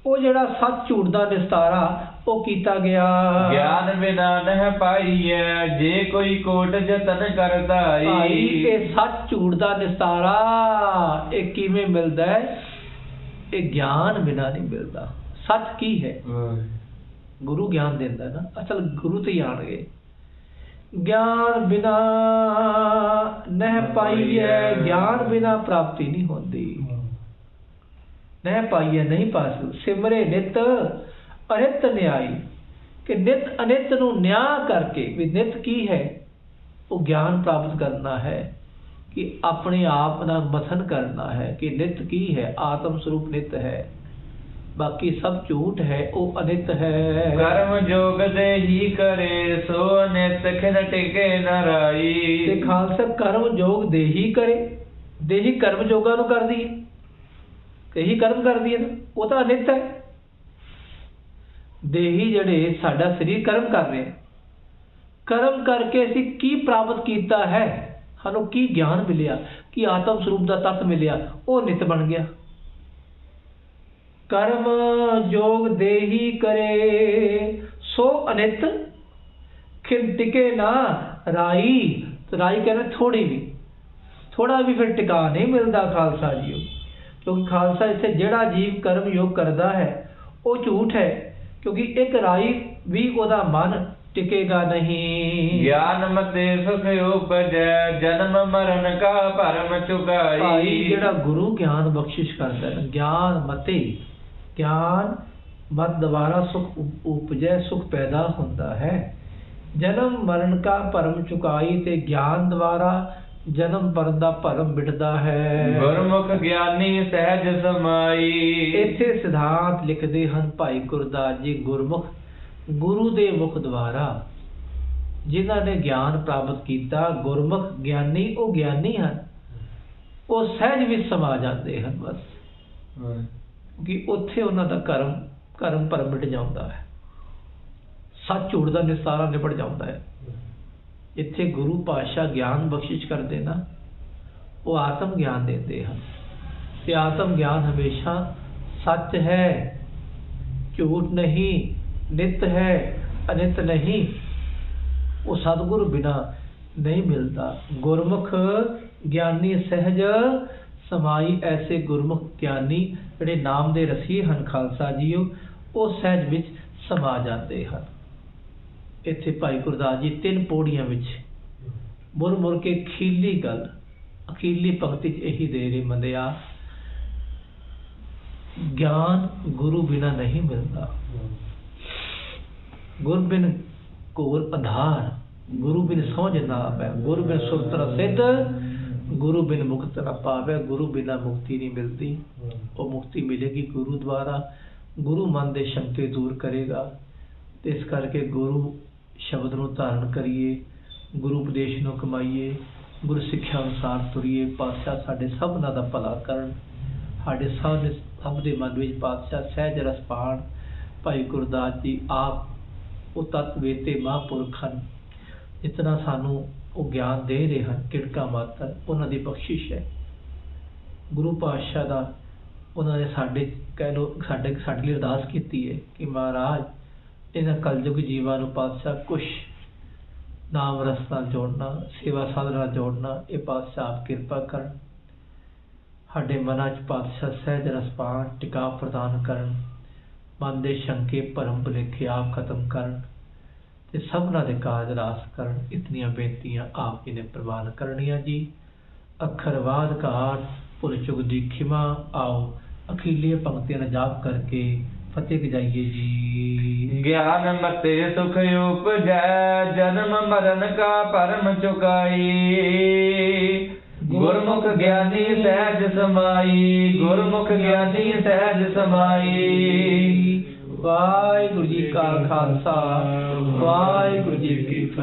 ਉਹ ਜਿਹੜਾ ਸੱਚ ਝੂਠ ਦਾ ਨਿਸਤਾਰਾ ਉਹ ਕੀਤਾ ਗਿਆ। ਗਿਆਨ ਬਿਨਾ ਨਹਿ ਪਾਈਐ, ਜੇ ਕੋਈ ਕੋਟ ਯਤਨ ਕਰਦਾ। ਭਾਈ ਇਹ ਸੱਚ ਝੂਠ ਦਾ ਨਿਸਤਾਰਾ ਇਹ ਕਿਵੇਂ ਮਿਲਦਾ ਹੈ? ਇਹ ਗਿਆਨ ਬਿਨਾ ਨਹੀਂ ਮਿਲਦਾ। ਸੱਚ ਕੀ ਹੈ? ਗੁਰੂ ਗਿਆਨ ਦਿੰਦਾ ਨਾ, ਅਸਲ ਗੁਰੂ ਤੇ ਹੀ ਆਣਗੇ। ਗਿਆਨ ਬਿਨਾ ਨਹਿ ਪਾਈਐ, ਗਿਆਨ ਬਿਨਾ ਪ੍ਰਾਪਤੀ ਨਹੀਂ ਹੁੰਦੀ। ਨਹਿ ਪਾਈਐ ਨਹੀਂ ਪਾਸੂ, ਸਿਮਰੇ ਨਿਤ ਅਨਿਤ ਨਿਆਈ। ਕਿ ਨਿਤ ਅਨਿਤ ਨੂੰ ਨਿਆਂ ਕਰਕੇ, ਵੀ ਨਿਤ ਕੀ ਹੈ? ਉਹ ਗਿਆਨ ਪ੍ਰਾਪਤ ਕਰਨਾ ਹੈ, ਕਿ ਆਪਣੇ ਆਪ ਦਾ ਮਥਨ ਕਰਨਾ ਹੈ ਕਿ ਨਿਤ ਕੀ ਹੈ। ਆਤਮ ਸਰੂਪ ਨਿਤ ਹੈ, ਬਾਕੀ ਸਭ ਝੂਠ ਹੈ, ਉਹ ਅਨਿਤ ਹੈ। ਕਰਮ ਜੋਗ ਦੇ ਹੀ ਕਰੇ, ਸੋ ਅਨਿਤ ਖਿਨ ਟਿਕੇ ਨ ਰਾਈ। ਤੇ ਖਾਲਸਾ ਕਰਮ ਜੋਗ ਦੇ ਹੀ ਕਰੇ, ਦੇਹੀ ਕਰਮ ਜੋਗਾਂ ਨੂੰ ਕਰਦੀ ਹੈ, ਇਹੀ ਕਰਮ ਕਰਦੀ ਹੈ ਨਾ, ਉਹ ਤਾਂ ਅਨਿਤ ਹੈ। ਦੇਹੀ ਜਿਹੜੇ ਸਾਡਾ ਸਰੀਰ ਕਰਮ ਕਰ ਰਹੇ, ਕਰਮ ਕਰਕੇ ਅਸੀਂ ਕੀ ਪ੍ਰਾਪਤ ਕੀਤਾ ਹੈ? ਸਾਨੂੰ ਕੀ ਗਿਆਨ ਮਿਲਿਆ, ਕੀ ਆਤਮ ਸਰੂਪ ਦਾ ਤੱਤ ਮਿਲਿਆ? ਉਹ ਨਿਤ ਬਣ ਗਿਆ। ਕਰਮ ਜੋਗ ਦੇਹੀ ਕਰੇ, ਸੋ ਅਨਿਤ ਖਿਨ ਟਿਕੇ ਨਾ ਰਾਈ। ਰਾਈ ਕਹਿੰਦੇ ਥੋੜੀ ਵੀ, ਥੋੜਾ ਵੀ ਫਿਰ ਟਿਕਾ ਨਹੀਂ ਮਿਲਦਾ ਖਾਲਸਾ ਜੀ। ਕਿਉਂਕਿ ਖਾਲਸਾ ਇੱਥੇ ਜਿਹੜਾ ਜੀਵ ਕਰਮ ਯੋਗ ਕਰਦਾ ਹੈ ਉਹ ਝੂਠ ਹੈ, ਕਿਉਂਕਿ ਇੱਕ ਰਾਈ ਵੀ ਉਹਦਾ ਮਨ ਟਿਕੇਗਾ ਨਹੀਂ। ਗਿਆਨ ਮਤੇ ਸੁਖ ਉਪਜੈ, ਜਨਮ ਮਰਨ ਕਾ ਭਰਮ ਚੁਕਾਈ। ਭਾਈ ਜਿਹੜਾ ਗੁਰੂ ਗਿਆਨ ਬਖਸ਼ਿਸ਼ ਕਰਦਾ ਹੈ, ਗਿਆਨ ਮਤੇ, ਗਿਆਨ ਮਤ ਦੁਆਰਾ ਸੁਖ ਉਪਜੈ, ਸੁਖ ਪੈਦਾ ਹੁੰਦਾ ਹੈ। ਜਨਮ ਮਰਨ ਕਾ ਭਰਮ ਚੁਕਾਈ, ਤੇ ਗਿਆਨ ਦੁਆਰਾ ਜਨਮ ਮਰਨ ਦਾ ਭਰਮ ਮਿਟਦਾ ਹੈ। ਗੁਰਮੁਖ ਗਿਆਨੀ ਸਹਿਜ ਸਮਾਈ। ਇੱਥੇ ਸਿਧਾਂਤ ਲਿਖਦੇ ਹਨ ਭਾਈ ਗੁਰਦਾਸ ਜੀ, ਗੁਰਮੁਖ ਗੁਰੂ ਦੇ ਮੁਖ ਦੁਆਰਾ ਜਿਨ੍ਹਾਂ ਨੇ ਗਿਆਨ ਪ੍ਰਾਪਤ ਕੀਤਾ, ਗੁਰਮੁਖ ਗਿਆਨੀ ਉਹ ਗਿਆਨੀ ਹਨ, ਉਹ ਸਹਿਜ ਵਿੱਚ ਸਮਾ ਜਾਂਦੇ ਹਨ। ਬਸ ਕਿ ਉੱਥੇ ਉਹਨਾਂ ਦਾ ਕਰਮ ਭਰਮ ਮਿਟ ਜਾਂਦਾ ਹੈ, ਸੱਚ ਝੂਠ ਦਾ ਨਿਸਤਾਰਾ ਨਿਬੜ ਜਾਂਦਾ ਹੈ। ਇੱਥੇ ਗੁਰੂ ਪਾਤਸ਼ਾਹ ਗਿਆਨ ਬਖਸ਼ਿਸ਼ ਕਰਦੇ ਨਾ, ਉਹ ਆਤਮ ਗਿਆਨ ਦਿੰਦੇ ਹਨ ਤੇ ਆਤਮ ਗਿਆਨ ਹਮੇਸ਼ਾ ਸੱਚ ਹੈ, ਝੂਠ ਨਹੀਂ, ਨਿਤ ਹੈ, ਅਨਿਤ ਨਹੀਂ। ਉਹ ਸਤਿਗੁਰੂ ਬਿਨਾ ਨਹੀਂ ਮਿਲਦਾ। ਗੁਰਮੁਖ ਗਿਆਨੀ ਸਹਿਜ ਸਮਾਈ, ਐਸੇ ਗੁਰਮੁਖ ਗਿਆਨੀ ਜਿਹੜੇ ਨਾਮ ਦੇ ਰਸੀ ਹਨ ਖਾਲਸਾ ਜੀਓ, ਉਹ ਸਹਿਜ ਵਿੱਚ ਸਮਾ ਜਾਂਦੇ ਹਨ। ਇੱਥੇ ਭਾਈ ਗੁਰਦਾਸ ਜੀ 3 ਪੌੜੀਆਂ ਵਿੱਚ ਮੁੜ ਕੇ ਅਖੀਰਲੀ ਗੱਲ, ਅਖੀਰਲੀ ਪੰਕਤੀ 'ਚ ਇਹੀ ਦੇ ਰਹੇ ਮੰਦਿਆ, ਗਿਆਨ ਗੁਰੂ ਬਿਨਾ ਨਹੀਂ ਮਿਲਦਾ। ਗੁਰ ਬਿਨ ਘੋਰ ਅੰਧਾਰ, ਗੁਰੂ ਬਿਨ ਸਮਝ ਨਾ ਆਵੇ, ਗੁਰੂ ਬਿਨ ਸੁਰਤ ਨ ਸਿੱਧ, ਗੁਰੂ ਬਿਨ ਮੁਕਤ ਨਾ ਪਾਵੇ। ਗੁਰੂ ਬਿਨਾ ਮੁਕਤੀ ਨਹੀਂ ਮਿਲਦੀ। ਉਹ ਮੁਕਤੀ ਮਿਲੇਗੀ ਗੁਰੂ ਦੁਆਰਾ। ਗੁਰੂ ਮਨ ਦੇ ਸ਼ੰਕੇ ਦੂਰ ਕਰੇਗਾ। ਤੇ ਇਸ ਕਰਕੇ ਗੁਰੂ ਸ਼ਬਦ ਨੂੰ ਧਾਰਨ ਕਰੀਏ, ਗੁਰੂ ਉਪਦੇਸ਼ ਨੂੰ ਕਮਾਈਏ, ਗੁਰੂ ਸਿੱਖਿਆ ਅਨੁਸਾਰ ਤੁਰੀਏ। ਪਾਤਸ਼ਾਹ ਸਾਡੇ ਸਭਨਾਂ ਦਾ ਭਲਾ ਕਰਨ। ਸਾਡੇ ਸਭ ਦੇ ਮਨ ਵਿੱਚ ਪਾਤਸ਼ਾਹ ਸਹਿਜ ਰਸ ਪਾਣ। ਭਾਈ ਗੁਰਦਾਸ ਜੀ ਆਪ ਉਹ ਤੱਤ ਵੇਤੇ ਮਹਾਂਪੁਰਖ ਹਨ, ਜਿਤਨਾ ਸਾਨੂੰ ਉਹ ਗਿਆਨ ਦੇ ਰਹੇ ਹਨ ਕਿੜਕਾ ਮਾਤਰ, ਉਹਨਾਂ ਦੀ ਬਖਸ਼ਿਸ਼ ਹੈ। ਗੁਰੂ ਪਾਤਸ਼ਾਹ ਦਾ ਉਹਨਾਂ ਨੇ ਸਾਡੇ ਕਹਿ ਲਓ ਸਾਡੇ ਲਈ ਅਰਦਾਸ ਕੀਤੀ ਹੈ ਕਿ ਮਹਾਰਾਜ ਇਹਨਾਂ ਕਲਯੁਗ ਜੀਵਾਂ ਨੂੰ ਪਾਤਸ਼ਾਹ ਕੁਛ ਨਾਮ ਰਸ ਨਾਲ ਜੋੜਨਾ, ਸੇਵਾ ਸਾਧਨਾ ਨਾਲ ਜੋੜਨਾ। ਇਹ ਪਾਤਸ਼ਾਹ ਆਪ ਕਿਰਪਾ ਕਰਨ, ਸਾਡੇ ਮਨਾਂ 'ਚ ਪਾਤਸ਼ਾਹ ਸਹਿਜ ਰਸ ਪਾਣ, ਟਿਕਾ ਪ੍ਰਦਾਨ ਕਰਨ, ਮਨ ਦੇ ਸ਼ੰਕੇ ਭਰਮ ਭੁਲੇਖੇ ਆਪ ਖਤਮ ਕਰਨ ਤੇ ਸਭਨਾਂ ਦੇ ਕਾਜ ਰਾਸ ਕਰਨ। ਇਤਨੀਆਂ ਬੇਨਤੀਆਂ ਆਪ ਜੀ ਨੇ ਪ੍ਰਵਾਨ ਕਰਨੀਆਂ ਜੀ। ਅੱਖਰਵਾਦ ਘਾਟ ਭੁੱਲ ਚੁੱਕ ਦੀ ਖਿਮਾ। ਆਓ ਅਖੀਰਲੀਆਂ ਪੰਕਤੀਆਂ ਦਾ ਜਾਪ ਕਰਕੇ ਫਤਿਹ ਗਜਾਈਏ ਜੀ। ਗਿਆਨ ਮਤੇ ਸੁਖ ਉਪਜੈ, ਜਨਮ ਮਰਨ ਕਾ ਭਰਮ ਚੁਕਾਈ। ਗੁਰਮੁਖ ਗਿਆਨੀ ਸਹਿਜ ਸਮਾਈ, ਗੁਰਮੁਖ ਗਿਆਨੀ ਸਹਿਜ ਸਮਾਈ। ਵਾਹਿਗੁਰੂ ਜੀ ਕਾ ਖਾਲਸਾ, ਵਾਹਿਗੁਰੂ ਜੀ ਕੀ ਫਤਿਹ।